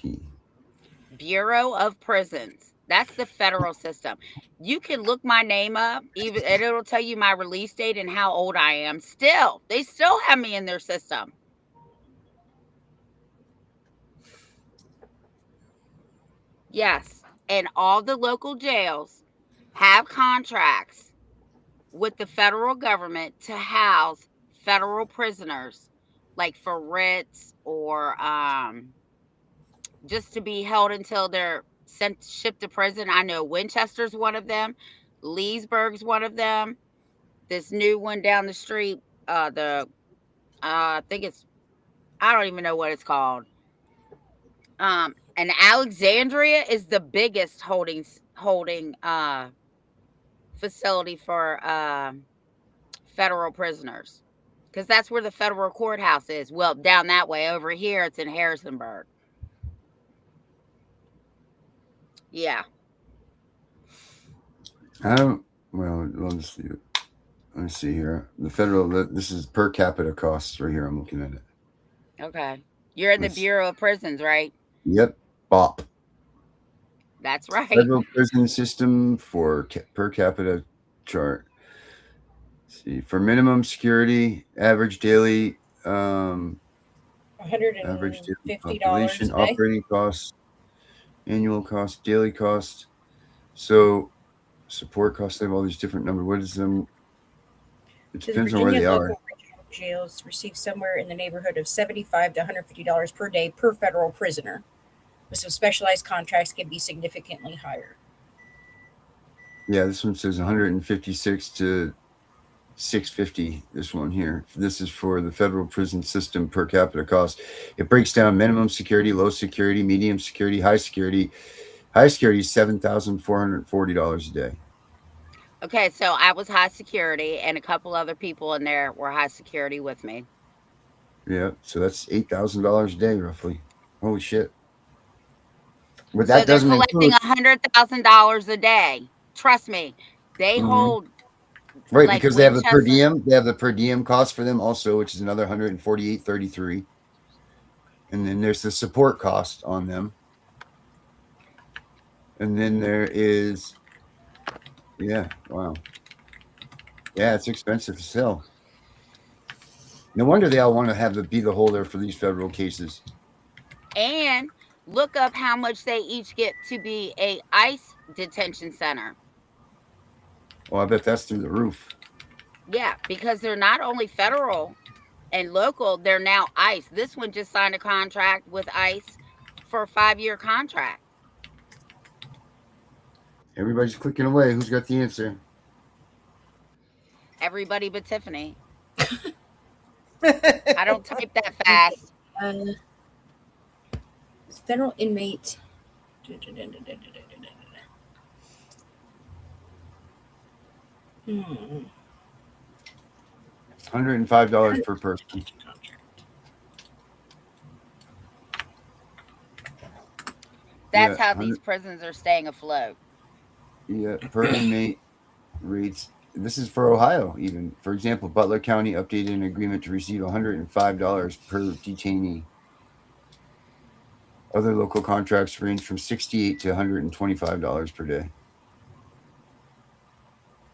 [SPEAKER 6] Bureau of Prisons. That's the federal system. You can look my name up, even, and it'll tell you my release date and how old I am. Still, they still have me in their system. Yes, and all the local jails have contracts with the federal government to house federal prisoners, like for writs or just to be held until they're shipped to prison. I know Winchester's one of them, Leesburg's one of them. This new one down the street, I think it's, I don't even know what it's called. And Alexandria is the biggest holding facility for federal prisoners, because that's where the federal courthouse is. Well, down that way. Over here, it's in Harrisonburg. Yeah.
[SPEAKER 5] Well, let's see. Let me see here. The federal. This is per capita costs right here. I'm looking at it.
[SPEAKER 6] Okay. You're in the Bureau of Prisons, right?
[SPEAKER 5] Yep. BOP.
[SPEAKER 6] That's right.
[SPEAKER 5] Federal prison system for per capita chart. Let's see, for minimum security, average daily
[SPEAKER 8] $150
[SPEAKER 5] population,
[SPEAKER 8] a day.
[SPEAKER 5] operating costs, annual cost, daily cost. So support costs, they have all these different numbers. What is them? It
[SPEAKER 8] So the
[SPEAKER 5] depends on where
[SPEAKER 8] Virginia
[SPEAKER 5] they
[SPEAKER 8] local
[SPEAKER 5] are.
[SPEAKER 8] regional jails receive somewhere in the neighborhood of $75 to $150 per day per federal prisoner. With some specialized contracts can be significantly higher.
[SPEAKER 5] Yeah, this one says 156 to 650. This one here. This is for the federal prison system per capita cost. It breaks down minimum security, low security, medium security, high security. High security is $7,440 a day.
[SPEAKER 6] Okay, so I was high security, and a couple other people in there were high security with me.
[SPEAKER 5] Yeah, so that's $8,000 a day, roughly. Holy shit! But
[SPEAKER 6] So
[SPEAKER 5] that
[SPEAKER 6] they're
[SPEAKER 5] doesn't
[SPEAKER 6] collecting
[SPEAKER 5] include
[SPEAKER 6] $100,000 a day. Trust me, they hold
[SPEAKER 5] right
[SPEAKER 6] like
[SPEAKER 5] because they have the per
[SPEAKER 6] Winchester.
[SPEAKER 5] diem. They have the per diem cost for them also, which is another $148.33, and then there's the support cost on them, and then there is, yeah, wow, yeah, it's expensive to sell. No wonder they all want to have be the holder for these federal cases.
[SPEAKER 6] And look up how much they each get to be a ICE detention center.
[SPEAKER 5] Well, I bet that's through the roof.
[SPEAKER 6] Yeah, because they're not only federal and local, they're now ICE. This one just signed a contract with ICE for a 5-year contract.
[SPEAKER 5] Everybody's clicking away. Who's got the answer?
[SPEAKER 6] Everybody but Tiffany. I don't type that fast.
[SPEAKER 8] Federal inmate.
[SPEAKER 5] $105 per person.
[SPEAKER 6] That's how these prisons are staying afloat.
[SPEAKER 5] Yeah, per inmate rates. This is for Ohio, even. For example, Butler County updated an agreement to receive $105 per detainee. Other local contracts range from $68 to $125 per day.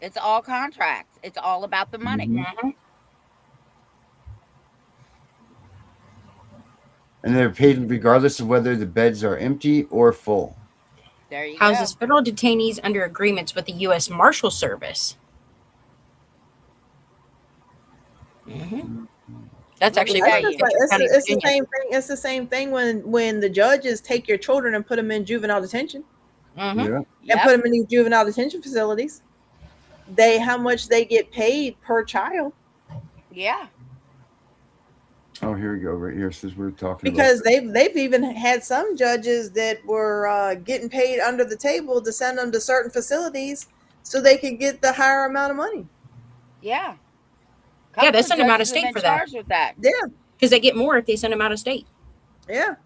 [SPEAKER 6] It's all contracts. It's all about the money.
[SPEAKER 8] Mm-hmm.
[SPEAKER 5] And they're paid regardless of whether the beds are empty or full.
[SPEAKER 6] There you
[SPEAKER 8] Houses
[SPEAKER 6] go.
[SPEAKER 8] federal detainees under agreements with the U.S. Marshal Service. Mm-hmm. That's actually
[SPEAKER 7] it's the same thing. It's the same thing when the judges take your children and put them in juvenile detention,
[SPEAKER 8] mm-hmm.
[SPEAKER 7] and put them in these juvenile detention facilities. How much they get paid per child.
[SPEAKER 6] Yeah.
[SPEAKER 5] Oh, here we go. Right here says we're talking
[SPEAKER 7] because they've even had some judges that were getting paid under the table to send them to certain facilities so they could get the higher amount of money.
[SPEAKER 6] Yeah.
[SPEAKER 8] Yeah, they send them out of state for that.
[SPEAKER 6] With that.
[SPEAKER 7] Yeah.
[SPEAKER 8] Because they get more if they send them out of state.
[SPEAKER 7] Yeah.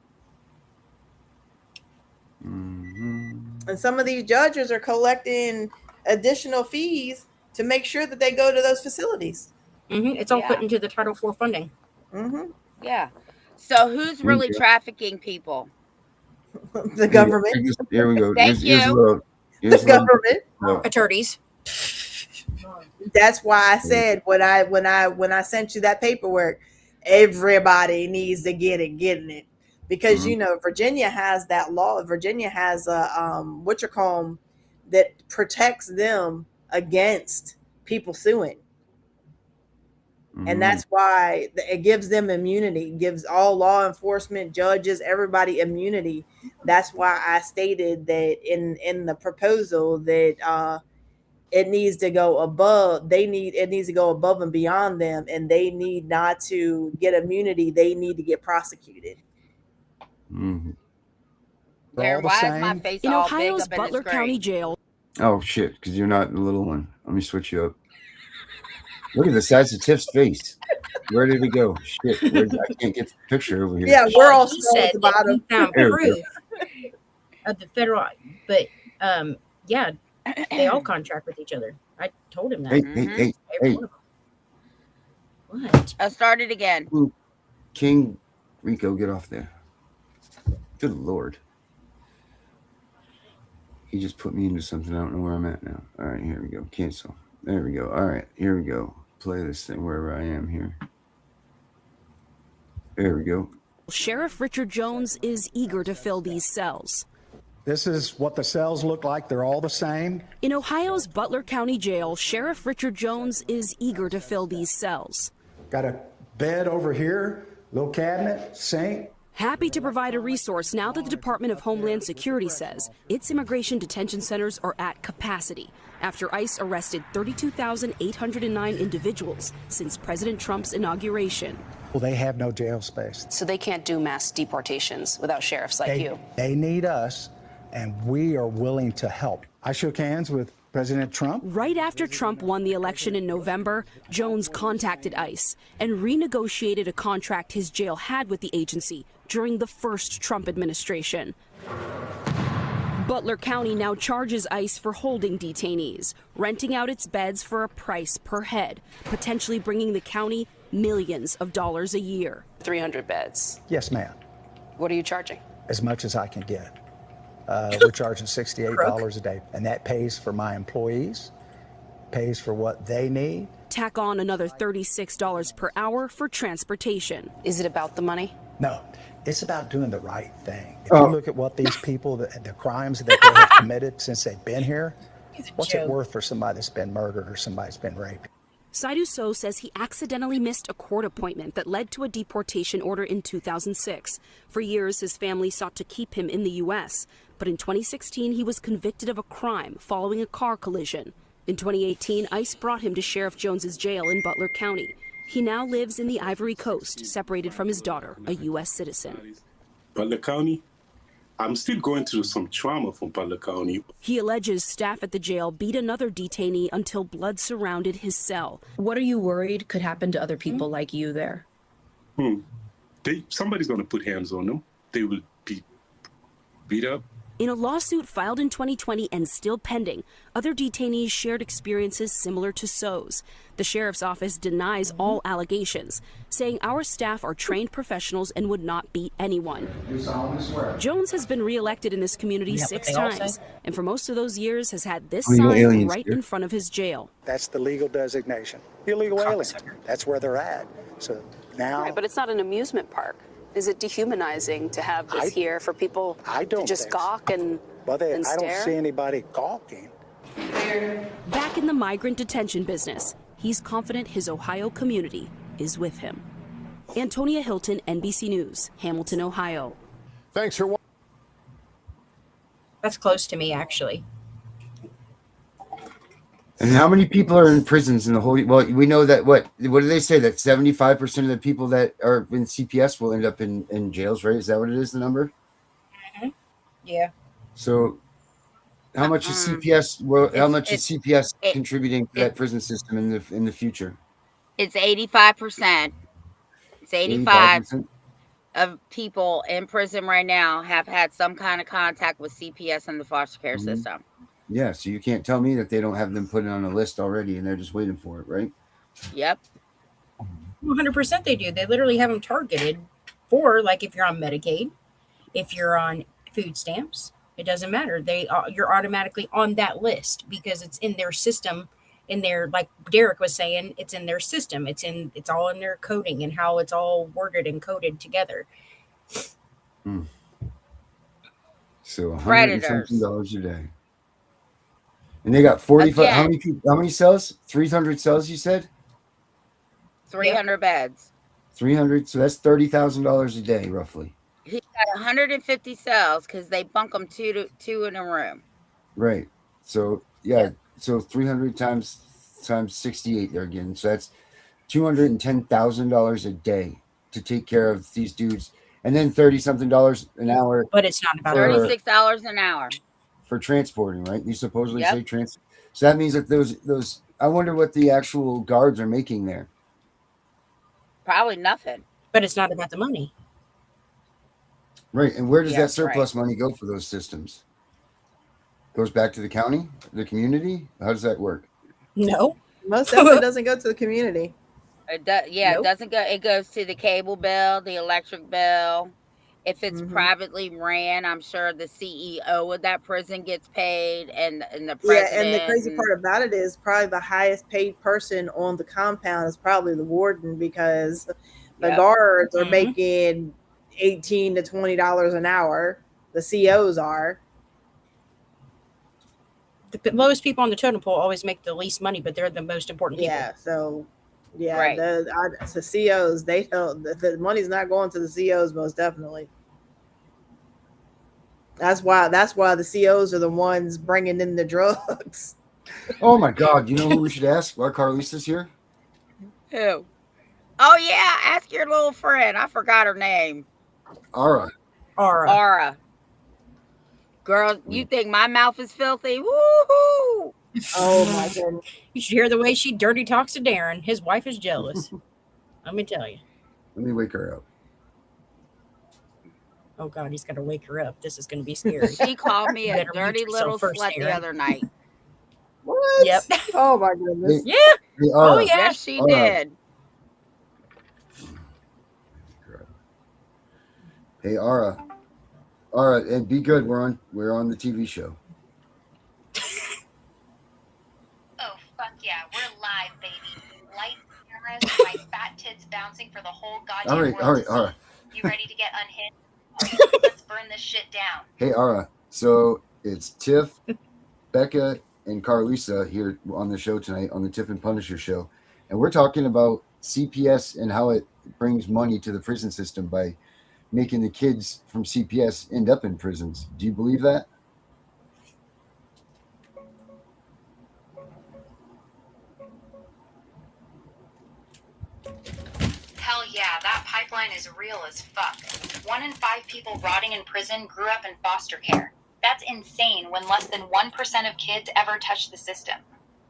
[SPEAKER 5] Mm-hmm.
[SPEAKER 7] And some of these judges are collecting additional fees to make sure that they go to those facilities.
[SPEAKER 8] Mm-hmm. It's all put into the Title IV funding.
[SPEAKER 7] Mm-hmm.
[SPEAKER 6] Yeah. So who's really trafficking people?
[SPEAKER 7] The government.
[SPEAKER 5] Here we go.
[SPEAKER 6] Thank
[SPEAKER 5] Here's a
[SPEAKER 6] you.
[SPEAKER 5] little.
[SPEAKER 7] The
[SPEAKER 5] Here's a little.
[SPEAKER 7] government.
[SPEAKER 5] No.
[SPEAKER 8] Attorneys.
[SPEAKER 7] That's why I said when I sent you that paperwork, everybody needs to getting it because you know Virginia has that law. Virginia has a what you call 'em, that protects them against people suing. And that's why it gives them immunity, gives all law enforcement, judges, everybody immunity. That's why I stated that in the proposal that it needs to go above. It needs to go above and beyond them, and they need not to get immunity. They need to get prosecuted.
[SPEAKER 6] Darren, why is my face
[SPEAKER 9] In
[SPEAKER 6] all
[SPEAKER 9] Ohio's
[SPEAKER 6] big up
[SPEAKER 9] Butler
[SPEAKER 6] in this
[SPEAKER 9] County
[SPEAKER 6] screen?
[SPEAKER 9] Jail.
[SPEAKER 5] Oh shit! Because you're not the little one. Let me switch you up. Look at the size of Tiff's face. Where did it go? Shit! I can't get the picture over here.
[SPEAKER 7] Yeah, we're all
[SPEAKER 8] He
[SPEAKER 7] still at
[SPEAKER 8] said
[SPEAKER 7] the
[SPEAKER 8] that
[SPEAKER 7] bottom.
[SPEAKER 8] he found
[SPEAKER 5] There we go.
[SPEAKER 8] proof of the federal, but yeah, they all contract with each other. I told him that.
[SPEAKER 5] Hey!
[SPEAKER 8] Every one of them. What?
[SPEAKER 6] I started again.
[SPEAKER 5] King Rico, get off there. Good Lord. He just put me into something. I don't know where I'm at now. All right, here we go. Cancel. There we go. All right, here we go. Play this thing wherever I am here. There we go.
[SPEAKER 9] Sheriff Richard Jones is eager to fill these cells.
[SPEAKER 10] This is what the cells look like. They're all the same.
[SPEAKER 9] In Ohio's Butler County Jail, Sheriff Richard Jones is eager to fill these cells.
[SPEAKER 10] Got a bed over here, little cabinet, sink.
[SPEAKER 9] Happy to provide a resource now that the Department of Homeland Security says its immigration detention centers are at capacity after ICE arrested 32,809 individuals since President Trump's inauguration.
[SPEAKER 10] Well, they have no jail space.
[SPEAKER 11] So they can't do mass deportations without sheriffs like you.
[SPEAKER 10] They need us, and we are willing to help. I shook hands with President Trump.
[SPEAKER 9] Right after Trump won the election in November, Jones contacted ICE and renegotiated a contract his jail had with the agency during the first Trump administration. Butler County now charges ICE for holding detainees, renting out its beds for a price per head, potentially bringing the county millions of dollars a year.
[SPEAKER 11] 300 beds.
[SPEAKER 10] Yes, ma'am.
[SPEAKER 11] What are you charging?
[SPEAKER 10] As much as I can get. We're charging $68 a day, and that pays for my employees, pays for what they need.
[SPEAKER 9] Tack on another $36 per hour for transportation.
[SPEAKER 11] Is it about the money?
[SPEAKER 10] No, it's about doing the right thing. If you look at what these people, the crimes that they have committed since they've been here, what's it worth for somebody that's been murdered or somebody that's been raped?
[SPEAKER 9] Saidu So says he accidentally missed a court appointment that led to a deportation order in 2006. For years, his family sought to keep him in the U.S., but in 2016, he was convicted of a crime following a car collision. In 2018, ICE brought him to Sheriff Jones's jail in Butler County. He now lives in the Ivory Coast, separated from his daughter, a U.S. citizen.
[SPEAKER 12] Butler County, I'm still going through some trauma from Butler County.
[SPEAKER 9] He alleges staff at the jail beat another detainee until blood surrounded his cell.
[SPEAKER 13] What are you worried could happen to other people like you there?
[SPEAKER 12] Somebody's going to put hands on them. They will be beat up.
[SPEAKER 9] In a lawsuit filed in 2020 and still pending, other detainees shared experiences similar to So's. The sheriff's office denies all allegations, saying our staff are trained professionals and would not beat anyone. Jones has been reelected in this community 6 times, and for most of those years has had this sign right in front of his jail.
[SPEAKER 10] That's the legal designation. Illegal aliens. That's where they're at. So now.
[SPEAKER 11] Right, but it's not an amusement park. Is it dehumanizing to have this here for people to just gawk and stare?
[SPEAKER 10] I don't see anybody gawking.
[SPEAKER 9] Back in the migrant detention business, he's confident his Ohio community is with him. Antonia Hilton, NBC News, Hamilton, Ohio.
[SPEAKER 14] Thanks for watching.
[SPEAKER 8] That's close to me, actually.
[SPEAKER 5] And how many people are in prisons in the whole? Well, we know that what do they say that 75% of the people that are in CPS will end up in jails, right? Is that what it is? The number?
[SPEAKER 8] Yeah.
[SPEAKER 5] So, how much is CPS? Well, how much is CPS contributing to that prison system in the future?
[SPEAKER 6] It's 85%. It's 85% of people in prison right now have had some kind of contact with CPS and the foster care system.
[SPEAKER 5] Yeah, so you can't tell me that they don't have them put on a list already and they're just waiting for it, right?
[SPEAKER 6] Yep.
[SPEAKER 8] 100% they do. They literally have them targeted for, like, if you're on Medicaid, if you're on Food stamps. It doesn't matter. You're automatically on that list because it's in their system. In their, like Derek was saying, it's in their system. It's all in their coding and how it's all worded and coded together.
[SPEAKER 5] So $100 and
[SPEAKER 6] Predators.
[SPEAKER 5] something a day. And they got 45. How many people? How many cells? 300 cells, you said?
[SPEAKER 6] 300 beds.
[SPEAKER 5] 300. So that's $30,000 a day, roughly.
[SPEAKER 6] He got 150 cells because they bunk them two in a room.
[SPEAKER 5] Right. So yeah. So 300 times 68 there again. So that's $210,000 a day to take care of these dudes, and then $30-something an hour.
[SPEAKER 8] But it's not about
[SPEAKER 6] $36 an hour
[SPEAKER 5] for transporting, right? You supposedly say transport. So that means that those. I wonder what the actual guards are making there.
[SPEAKER 6] Probably nothing.
[SPEAKER 8] But it's not about the money.
[SPEAKER 5] Right. And where does that surplus money go for those systems? Goes back to the county, the community? How does that work?
[SPEAKER 8] No.
[SPEAKER 7] Most definitely doesn't go to the community.
[SPEAKER 6] It does. Yeah, It doesn't go. It goes to the cable bill, the electric bill. If it's privately ran, I'm sure the CEO of that prison gets paid, and the president.
[SPEAKER 7] Yeah, and the crazy part about it is probably the highest paid person on the compound is probably the warden, because the guards are making $18 to $20 an hour. The COs are.
[SPEAKER 8] The lowest people on the totem pole always make the least money, but they're the most important people.
[SPEAKER 7] Yeah, so the COs, they don't. The money's not going to the COs, most definitely. That's why the COs are the ones bringing in the drugs.
[SPEAKER 5] Oh my God! You know who we should ask? Our Carlisa's here.
[SPEAKER 6] Who? Oh yeah, ask your little friend. I forgot her name.
[SPEAKER 5] Aura.
[SPEAKER 6] Girl, you think my mouth is filthy? Woohoo!
[SPEAKER 7] Oh my goodness.
[SPEAKER 8] You should hear the way she dirty talks to Darren. His wife is jealous. Let me tell you.
[SPEAKER 5] Let me wake her up.
[SPEAKER 8] Oh God, he's got to wake her up. This is going to be scary.
[SPEAKER 6] She called me a dirty little slut the other night.
[SPEAKER 7] What?
[SPEAKER 8] Yep.
[SPEAKER 7] Oh my goodness.
[SPEAKER 8] Yeah.
[SPEAKER 5] Hey, Aura.
[SPEAKER 8] Oh yeah.
[SPEAKER 6] Yes, she did.
[SPEAKER 5] Hey, Aura. Aura, and be good. We're on the TV show.
[SPEAKER 14] Oh fuck yeah, we're live, baby. Lights, cameras, my fat tits bouncing for the whole goddamn world.
[SPEAKER 5] All right, Aura.
[SPEAKER 14] You ready to get unhinged? Let's burn this shit down.
[SPEAKER 5] Hey, Aura. So it's Tiff, Becca, and Carlisa here on the show tonight on the Tiff and Punisher show, and we're talking about CPS and how it brings money to the prison system by making the kids from CPS end up in prisons. Do you believe that?
[SPEAKER 14] Hell yeah, that pipeline is real as fuck. 1 in 5 people rotting in prison grew up in foster care. That's insane when less than 1% of kids ever touch the system.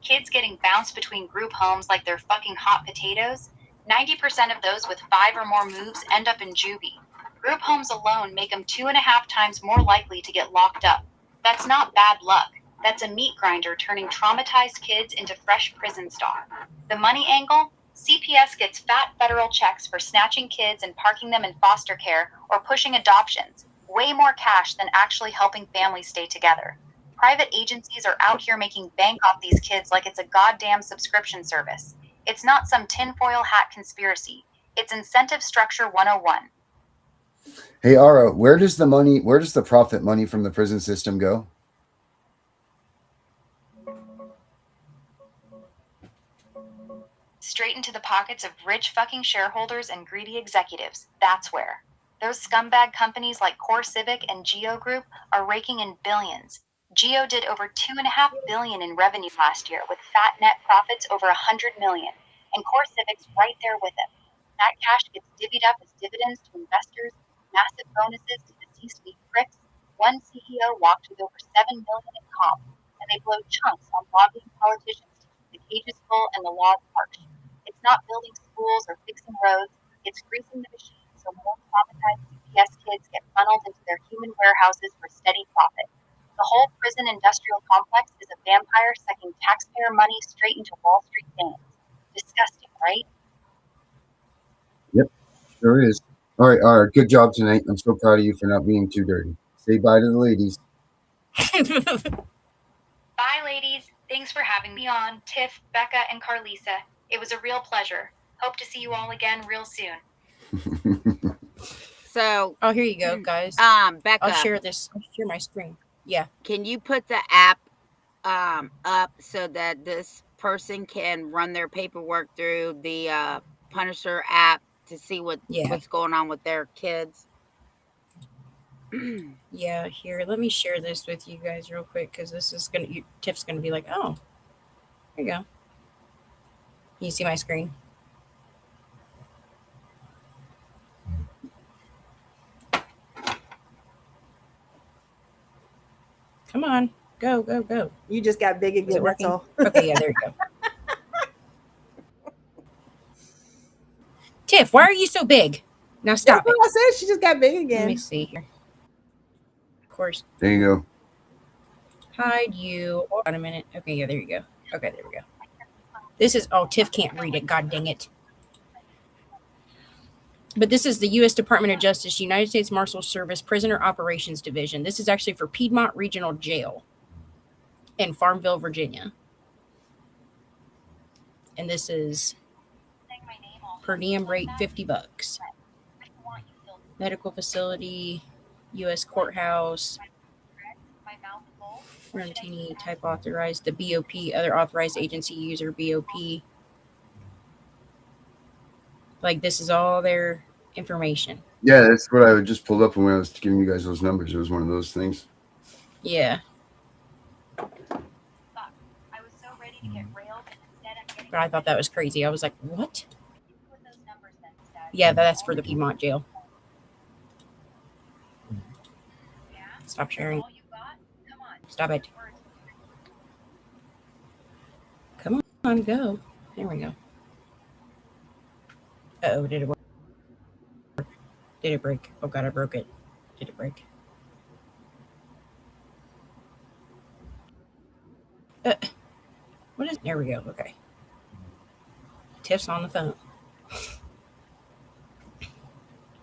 [SPEAKER 14] Kids getting bounced between group homes like they're fucking hot potatoes. 90% of those with 5 or more moves end up in juvie. Group homes alone make them 2.5 times more likely to get locked up. That's not bad luck. That's a meat grinder turning traumatized kids into fresh prison stock. The money angle? CPS gets fat federal checks for snatching kids and parking them in foster care or pushing adoptions. Way more cash than actually helping families stay together. Private agencies are out here making bank off these kids like it's a goddamn subscription service. It's not some tinfoil hat conspiracy. It's incentive structure 101.
[SPEAKER 5] Hey, Aura, where does the profit money from the prison system go?
[SPEAKER 14] Straight into the pockets of rich fucking shareholders and greedy executives. That's where. Those scumbag companies like Core Civic and Geo Group are raking in billions. Geo did over $2.5 billion in revenue last year with fat net profits over $100 million. And Core Civic's right there with it. That cash gets divvied up as dividends to investors, massive bonuses to the C-suite pricks. One CEO walked with over $7 million in comp, and they blow chunks on lobbying politicians to keep the cages full and the laws harsh. It's not building schools or fixing roads, it's greasing the machine so more traumatized CPS kids get funneled into their human warehouses for steady profit. The whole prison industrial complex is a vampire sucking taxpayer money straight into Wall Street veins. Disgusting, right?
[SPEAKER 5] Yep, sure is. All right, good job tonight. I'm so proud of you for not being too dirty. Say bye to the ladies.
[SPEAKER 14] Bye, ladies. Thanks for having me on, Tiff, Becca, and Carlisa. It was a real pleasure. Hope to see you all again real soon.
[SPEAKER 6] So,
[SPEAKER 8] oh, here you go, guys.
[SPEAKER 6] Becca,
[SPEAKER 8] I'll share this. I'll share my screen. Yeah.
[SPEAKER 6] Can you put the app up so that this person can run their paperwork through the Punisher app to see what's going on with their kids?
[SPEAKER 8] Yeah, here, let me share this with you guys real quick, because this is gonna Tiff's gonna be like, oh, there you go. You see my screen? Come on, go.
[SPEAKER 7] You just got big again.
[SPEAKER 8] Is it working?
[SPEAKER 7] That's all.
[SPEAKER 8] Okay, yeah, there you go. Tiff, why are you so big? Now stop
[SPEAKER 7] That's what I said. She just got big again.
[SPEAKER 8] Let me see here. Of course.
[SPEAKER 5] There you go.
[SPEAKER 8] Hide you. Hold on a minute. Okay, yeah, there you go. Okay, there we go. This is, oh, Tiff can't read it. God dang it. But this is the U.S. Department of Justice, United States Marshal Service Prisoner Operations Division. This is actually for Piedmont Regional Jail in Farmville, Virginia. And this is per diem rate $50. Medical facility, U.S. courthouse, Rentini type authorized, the BOP, other authorized agency user, BOP. Like, this is all their information.
[SPEAKER 5] Yeah, that's what I just pulled up when I was giving you guys those numbers. It was one of those things.
[SPEAKER 8] Yeah. But I thought that was crazy. I was like, what? Yeah, that's for the Piedmont jail. Stop sharing. Stop it. Come on, go. There we go. Uh-oh, did it work? Did it break? Oh, God, I broke it. Did it break? What is... There we go. Okay. Tiff's on the phone.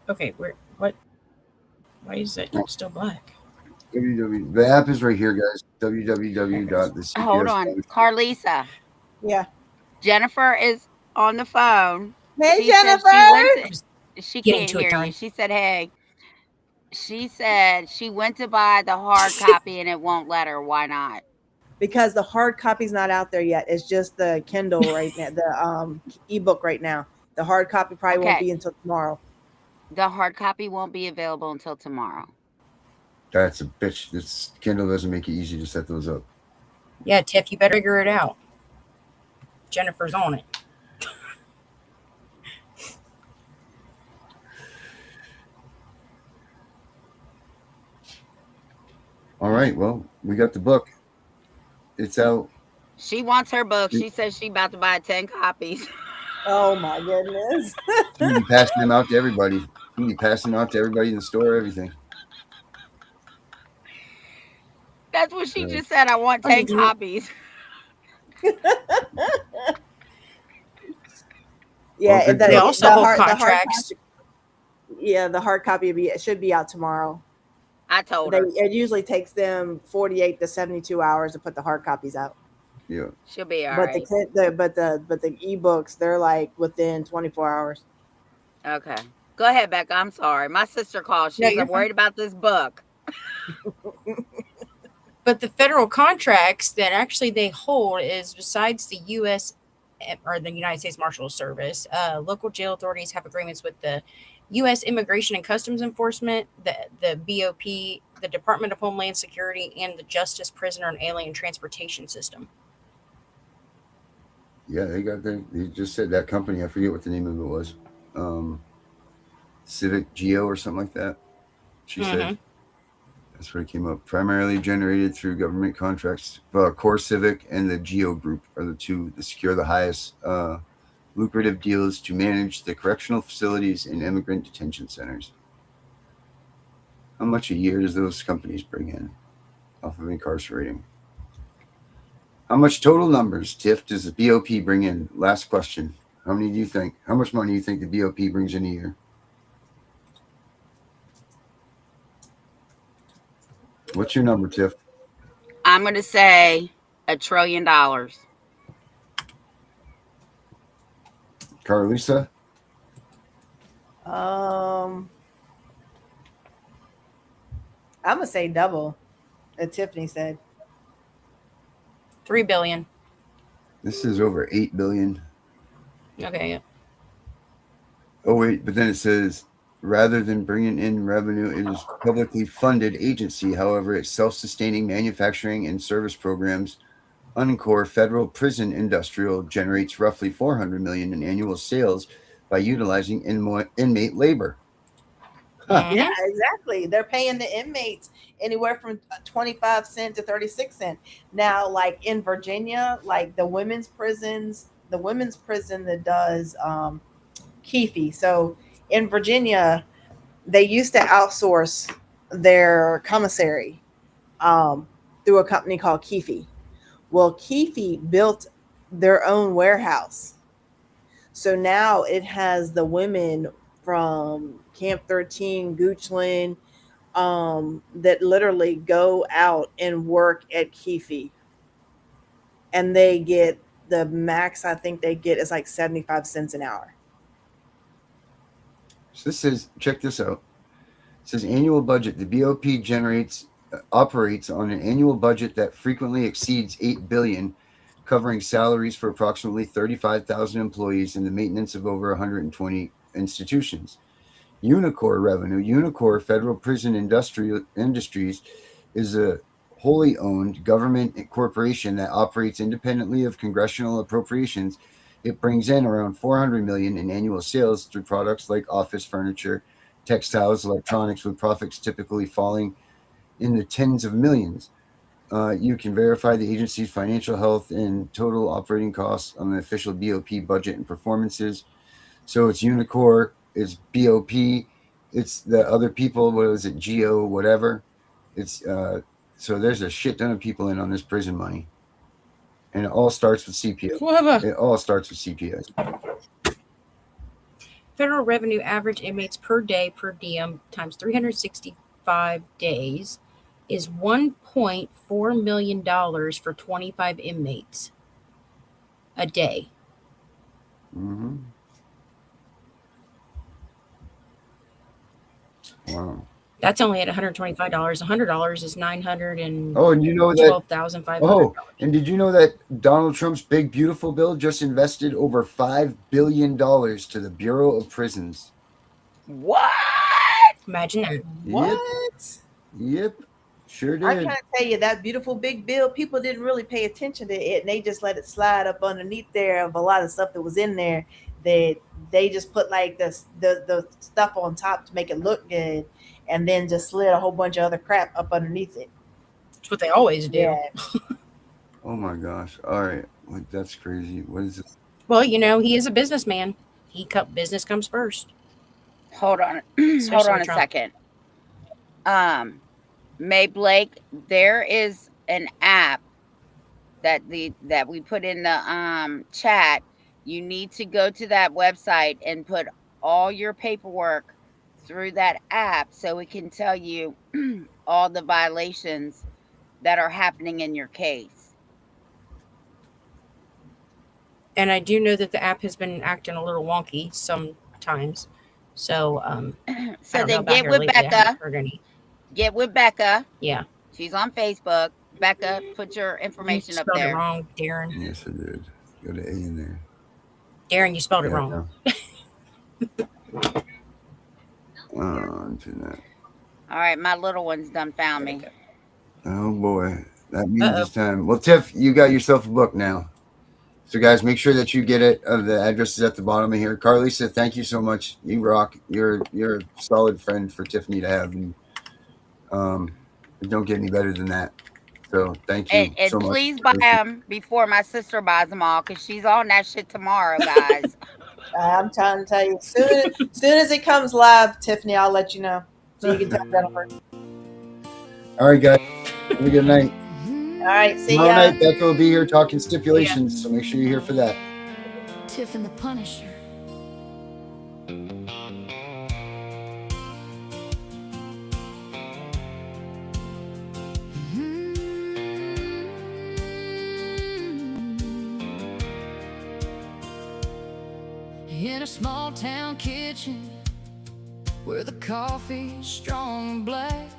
[SPEAKER 8] Okay, what? Why is it still black?
[SPEAKER 5] The app is right here, guys. www.the.
[SPEAKER 6] Hold on. Carlisa.
[SPEAKER 7] Yeah.
[SPEAKER 6] Jennifer is on the phone.
[SPEAKER 7] Hey, Jennifer.
[SPEAKER 6] She can't hear you. She said, hey. She said she went to buy the hard copy and it won't let her. Why not?
[SPEAKER 7] Because the hard copy's not out there yet. It's just the Kindle right now, the ebook right now. The hard copy probably won't be until tomorrow.
[SPEAKER 6] The hard copy won't be available until tomorrow.
[SPEAKER 5] That's a bitch. This Kindle doesn't make it easy to set those up.
[SPEAKER 8] Yeah, Tiff, you better figure it out. Jennifer's on it.
[SPEAKER 5] All right. Well, we got the book. It's out.
[SPEAKER 6] She wants her book. She says she's about to buy 10 copies.
[SPEAKER 7] Oh my goodness.
[SPEAKER 5] You be passing them out to everybody. You be passing them out to everybody in the store, everything.
[SPEAKER 6] That's what she just said. I want 10 copies.
[SPEAKER 7] Yeah,
[SPEAKER 8] well, they also hold contracts.
[SPEAKER 7] The hard copy should be out tomorrow.
[SPEAKER 6] I told her.
[SPEAKER 7] It usually takes them 48 to 72 hours to put the hard copies out.
[SPEAKER 5] Yeah.
[SPEAKER 6] She'll be all
[SPEAKER 7] but
[SPEAKER 6] right.
[SPEAKER 7] But the ebooks, they're like within 24 hours.
[SPEAKER 6] Okay. Go ahead, Becca. I'm sorry. My sister called. She's worried about this book.
[SPEAKER 8] But the federal contracts that actually they hold is besides the U.S. or the United States Marshal Service, local jail authorities have agreements with the U.S. Immigration and Customs Enforcement, the BOP, the Department of Homeland Security, and the Justice, Prisoner, and Alien Transportation System.
[SPEAKER 5] Yeah, they just said that company. I forget what the name of it was. Civic Geo or something like that. She said. That's where it came up. Primarily generated through government contracts. Core Civic and the Geo Group are the two that secure the highest lucrative deals to manage the correctional facilities and immigrant detention centers. How much a year does those companies bring in off of incarcerating? How much total numbers, Tiff, does the BOP bring in? Last question. How many do you think? How much money do you think the BOP brings in a year? What's your number, Tiff?
[SPEAKER 6] I'm going to say $1 trillion.
[SPEAKER 5] Carlisa?
[SPEAKER 7] I'm gonna say double, as Tiffany said.
[SPEAKER 8] 3 billion.
[SPEAKER 5] This is over 8 billion.
[SPEAKER 8] Okay. Yeah.
[SPEAKER 5] Oh wait, but then it says rather than bringing in revenue, it is publicly funded agency. However, its self-sustaining manufacturing and service programs, Encore Federal Prison Industrial, generates roughly 400 million in annual sales by utilizing inmate labor.
[SPEAKER 8] Mm-hmm.
[SPEAKER 7] Yeah, exactly. They're paying the inmates anywhere from 25 cents to 36 cents. Now, like in Virginia, like the women's prison that does Keefe. So in Virginia, they used to outsource their commissary through a company called Keefe. Well, Keefe built their own warehouse. So now it has the women from Camp 13, Goochland, that literally go out and work at Keefe. And they get the max I think they get is like 75 cents an hour.
[SPEAKER 5] So this says, check this out. It says annual budget. The BOP operates on an annual budget that frequently exceeds 8 billion, covering salaries for approximately 35,000 employees and the maintenance of over 120 institutions. Unicor revenue. Unicor Federal Prison Industries is a wholly owned government corporation that operates independently of congressional appropriations. It brings in around 400 million in annual sales through products like office furniture, textiles, electronics, with profits typically falling in the tens of millions. You can verify the agency's financial health and total operating costs on the official BOP budget and performances. So it's Unicor, it's BOP, it's the other people. What is it, Geo, whatever? It's so there's a shit ton of people in on this prison money, and it all starts with CPS.
[SPEAKER 8] Whatever.
[SPEAKER 5] It all starts with CPS.
[SPEAKER 8] Federal revenue average inmates per day per diem times 365 days is $1.4 million for 25 inmates a day.
[SPEAKER 5] Mm-hmm. Wow.
[SPEAKER 8] That's only at $125. $100 is $912,500.
[SPEAKER 5] Oh, and you know that. Oh, and did you know that Donald Trump's big beautiful bill just invested over $5 billion to the Bureau of Prisons?
[SPEAKER 6] What?
[SPEAKER 8] Imagine that.
[SPEAKER 7] What?
[SPEAKER 5] Yep. Sure did.
[SPEAKER 7] I can't tell you that beautiful big bill. People didn't really pay attention to it, and they just let it slide up underneath there of a lot of stuff that was in there. That they just put like the stuff on top to make it look good, and then just slid a whole bunch of other crap up underneath it.
[SPEAKER 8] That's what they always do.
[SPEAKER 7] Yeah.
[SPEAKER 5] Oh my gosh! All right, like that's crazy. What is this?
[SPEAKER 8] Well, he is a businessman. Business comes first.
[SPEAKER 6] Hold on. Hold on a second. May Blake, there is an app that we put in the chat. You need to go to that website and put all your paperwork through that app so it can tell you all the violations that are happening in your case.
[SPEAKER 8] And I do know that the app has been acting a little wonky sometimes. So
[SPEAKER 6] so then get with Becca. Get with Becca.
[SPEAKER 8] Yeah.
[SPEAKER 6] She's on Facebook. Becca, put your information up there.
[SPEAKER 8] You spelled it wrong, Darren.
[SPEAKER 5] Yes, I did. Got an A in there.
[SPEAKER 8] Darren, you spelled it wrong.
[SPEAKER 6] All right, my little one's done found me.
[SPEAKER 5] Oh boy, that means it's time. Well, Tiff, you got yourself a book now. So guys, make sure that you get it. The address is at the bottom of here. Carlisa, thank you so much. You rock. You're a solid friend for Tiffany to have, and it don't get any better than that. So thank you
[SPEAKER 6] and
[SPEAKER 5] so much.
[SPEAKER 6] Please buy them before my sister buys them all, because she's on that shit tomorrow, guys.
[SPEAKER 7] I'm trying to tell you, soon as it comes live, Tiffany, I'll let you know so you can tell Jennifer.
[SPEAKER 5] All right, guys. Have a good night.
[SPEAKER 7] All right, see ya.
[SPEAKER 5] Tomorrow night, Becca will be here talking stipulations, so make sure you're here for that.
[SPEAKER 15] Tiff and the Punisher. In a small town kitchen where the coffee's strong and black,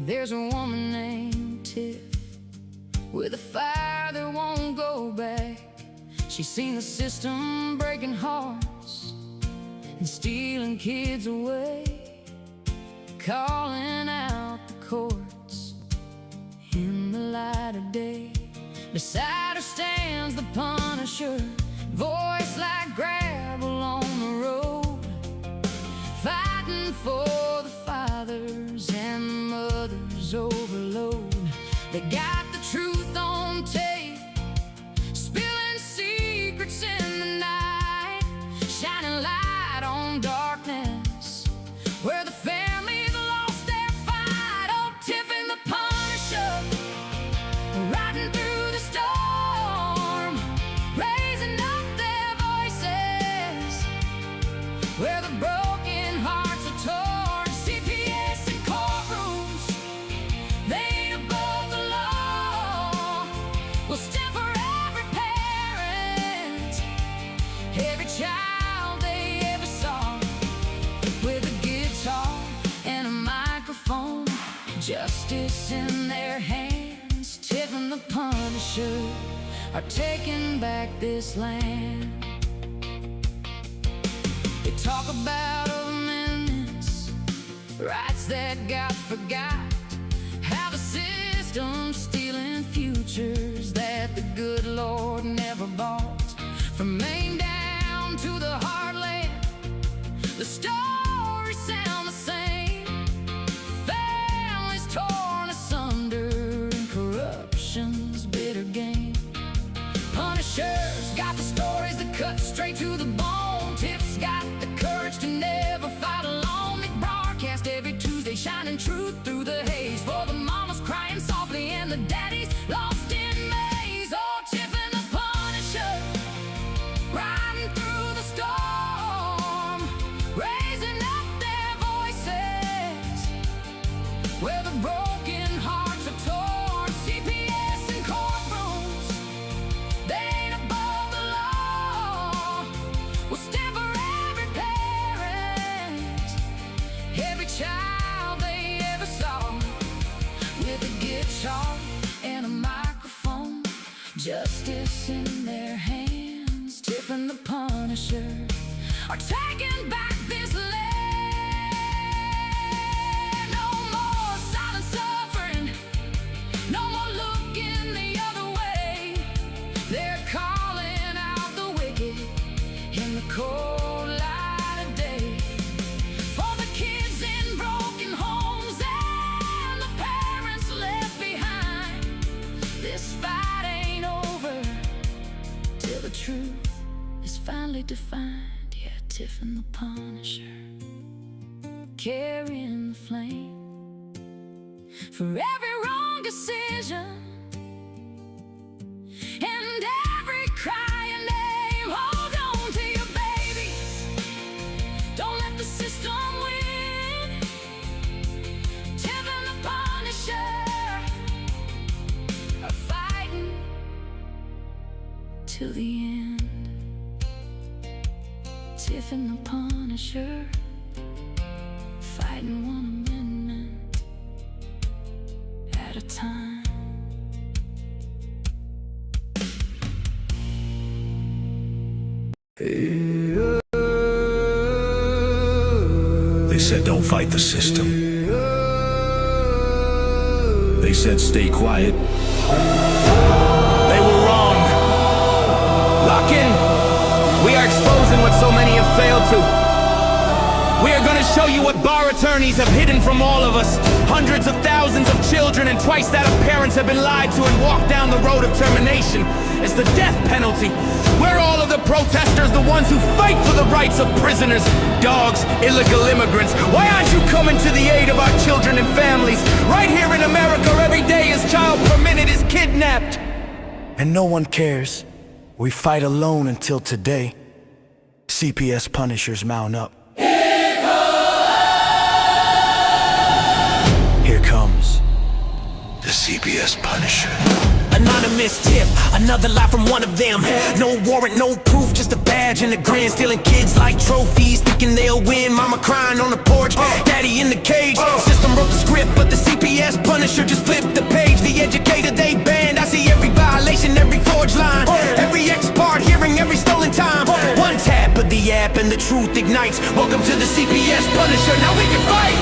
[SPEAKER 15] there's a woman named Tiff with a fire that won't go back. She's seen the system breaking hearts and stealing kids away, calling out the courts in the light of day. Beside her stands the Punisher, voice like gravel on the road, fighting for the fathers and mothers overload. They got the truth on tape, spilling secrets in the night, shining light on darkness where the families lost their fight. Oh, Tiff and the Punisher, riding through the storm, raising up their voices where the broken hearts are torn. CPS and courtrooms, they ain't above the law. We'll stand for every parent, every child they ever saw, with a guitar and a microphone, justice in their hands. Tiff and the Punisher are taking back this land. They talk about amendments, rights that got forgot, how the system's stealing futures that the good Lord never bought. From Maine down to the heartland, the stories sound the same. Families torn asunder in corruption's bitter game. Punisher's got the stories that cut straight to the bone. Tiff's got the courage to never fight alone. They broadcast every Tuesday, shining truth through the haze, for the mamas crying softly and the daddies lost in maze. Oh, Tiff and the Punisher, riding through the storm, raising up their voices where the broken hearts are torn. CPS and courtrooms, they ain't above the law. We'll stand for every parent, every child they ever saw, with a guitar and a microphone, justice in their hands. Tiff and the Punisher are taking back this land. No more silent suffering, no more looking the other way. They're calling out the wicked in the cold light of day, for the kids in broken homes and the parents left behind. This fight ain't over till the truth is finally defined. Yeah, Tiff and the Punisher, carrying the flame for every wrong decision and every crying name. Hold on to your babies, don't let the system win. Tiff and the Punisher are fighting till the end. Tiff and the Punisher, fighting one amendment at a time.
[SPEAKER 3] They said don't fight the system. They said stay quiet. They were wrong. Lock in. We are exposing what so many have failed to. We are gonna show you what bar attorneys have hidden from all of us. Hundreds of thousands of children and twice that of parents have been lied to and walked down the road of termination. It's the death penalty. We're all of the protesters, the ones who fight for the rights of prisoners, dogs, illegal immigrants. Why aren't you coming to the aid of our children and families? Right here in America, every day a child per minute is kidnapped.
[SPEAKER 16] And no one cares. We fight alone until today. CPS Punishers mount up. Here comes the CPS Punisher.
[SPEAKER 3] Anonymous tip, another lie from one of them. No warrant, no proof, just a badge and a grin. Stealing kids like trophies, thinking they'll win. Mama crying on the porch, daddy in the cage. System wrote the script, but the CPS Punisher just flipped the page. The educator they banned, I see every violation, every forged line, every ex-part hearing, every stolen time. One tap of the app and the truth ignites. Welcome to the CPS Punisher, now we can fight.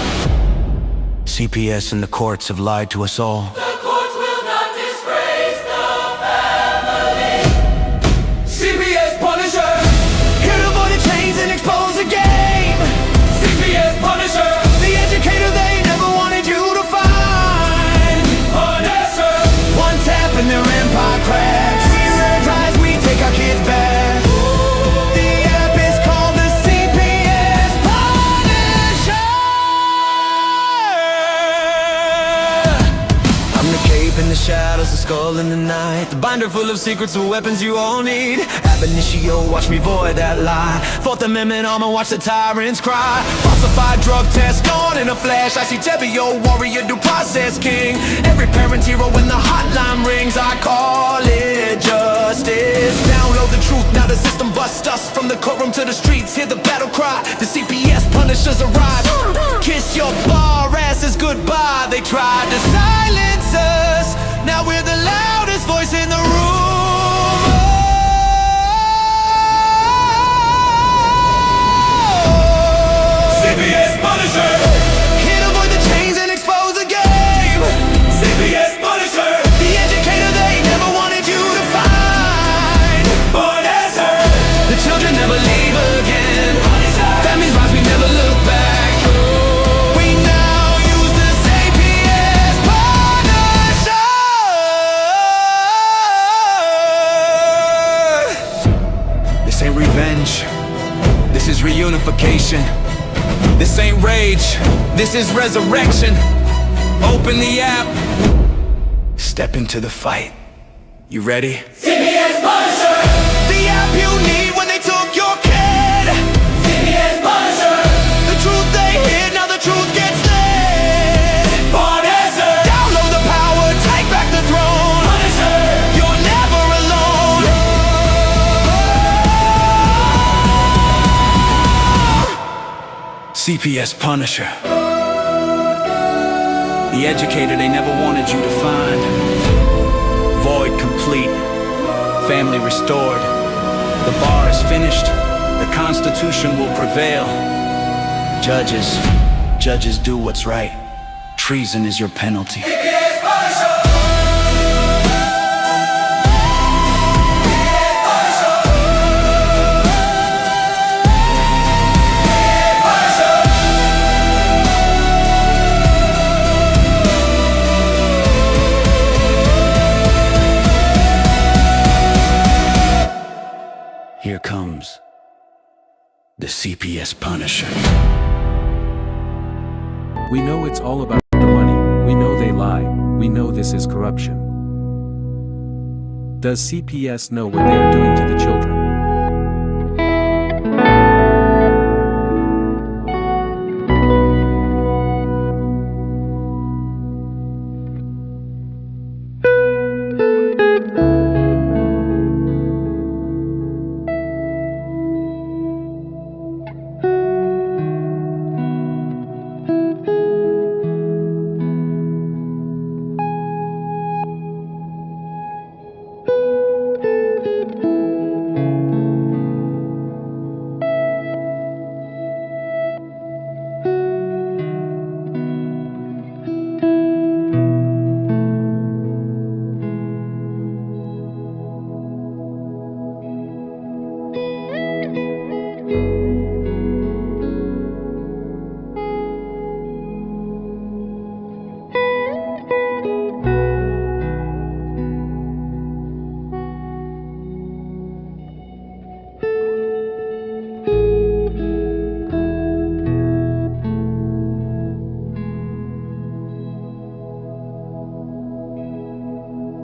[SPEAKER 16] CPS and the courts have lied to us all.
[SPEAKER 2] The courts will not disgrace the family.
[SPEAKER 3] CPS Punisher, here to avoid the chains and expose the game. CPS Punisher, the educator they never wanted you to find. Punisher, one tap and their empire cracks. We rise, we take our kids back. The app is called the CPS Punisher. I'm the cape in the shadows, the skull in the night, the binder full of secrets and weapons you all need. Ab initio, watch me void that lie. Fourth Amendment armor, watch the tyrants cry. Falsified drug test gone in a flash. I see Tebio, warrior, due process king. Every parent hero when the hotline rings. I call it justice. Download the truth, now the system busts us. From the courtroom to the streets, hear the battle cry. The CPS Punishers arrive. Kiss your bar asses goodbye. They tried to silence us, now we're the loudest voice in the room. CPS Punisher, here to avoid the chains and expose the game. CPS Punisher, the educator they never wanted you to find. Punisher, the children never leave again. Families rise, we never look back. We now use the CPS Punisher. This ain't revenge, this is reunification. This ain't rage, this is resurrection. Open the app, step into the fight. You ready?
[SPEAKER 2] CPS Punisher.
[SPEAKER 3] The app you need when they took your kid.
[SPEAKER 2] CPS Punisher.
[SPEAKER 3] The truth they hid, now the truth gets lit.
[SPEAKER 2] Punisher.
[SPEAKER 3] Download the power, take back the throne.
[SPEAKER 2] Punisher.
[SPEAKER 3] You're never alone. CPS Punisher, the educator they never wanted you to find. Void complete, family restored. The bar is finished, the Constitution will prevail. Judges do what's right. Treason is your penalty.
[SPEAKER 2] CPS Punisher.
[SPEAKER 16] Here comes the CPS Punisher.
[SPEAKER 17] We know it's all about the money, we know they lie, we know this is corruption. Does CPS know what they are doing to the children?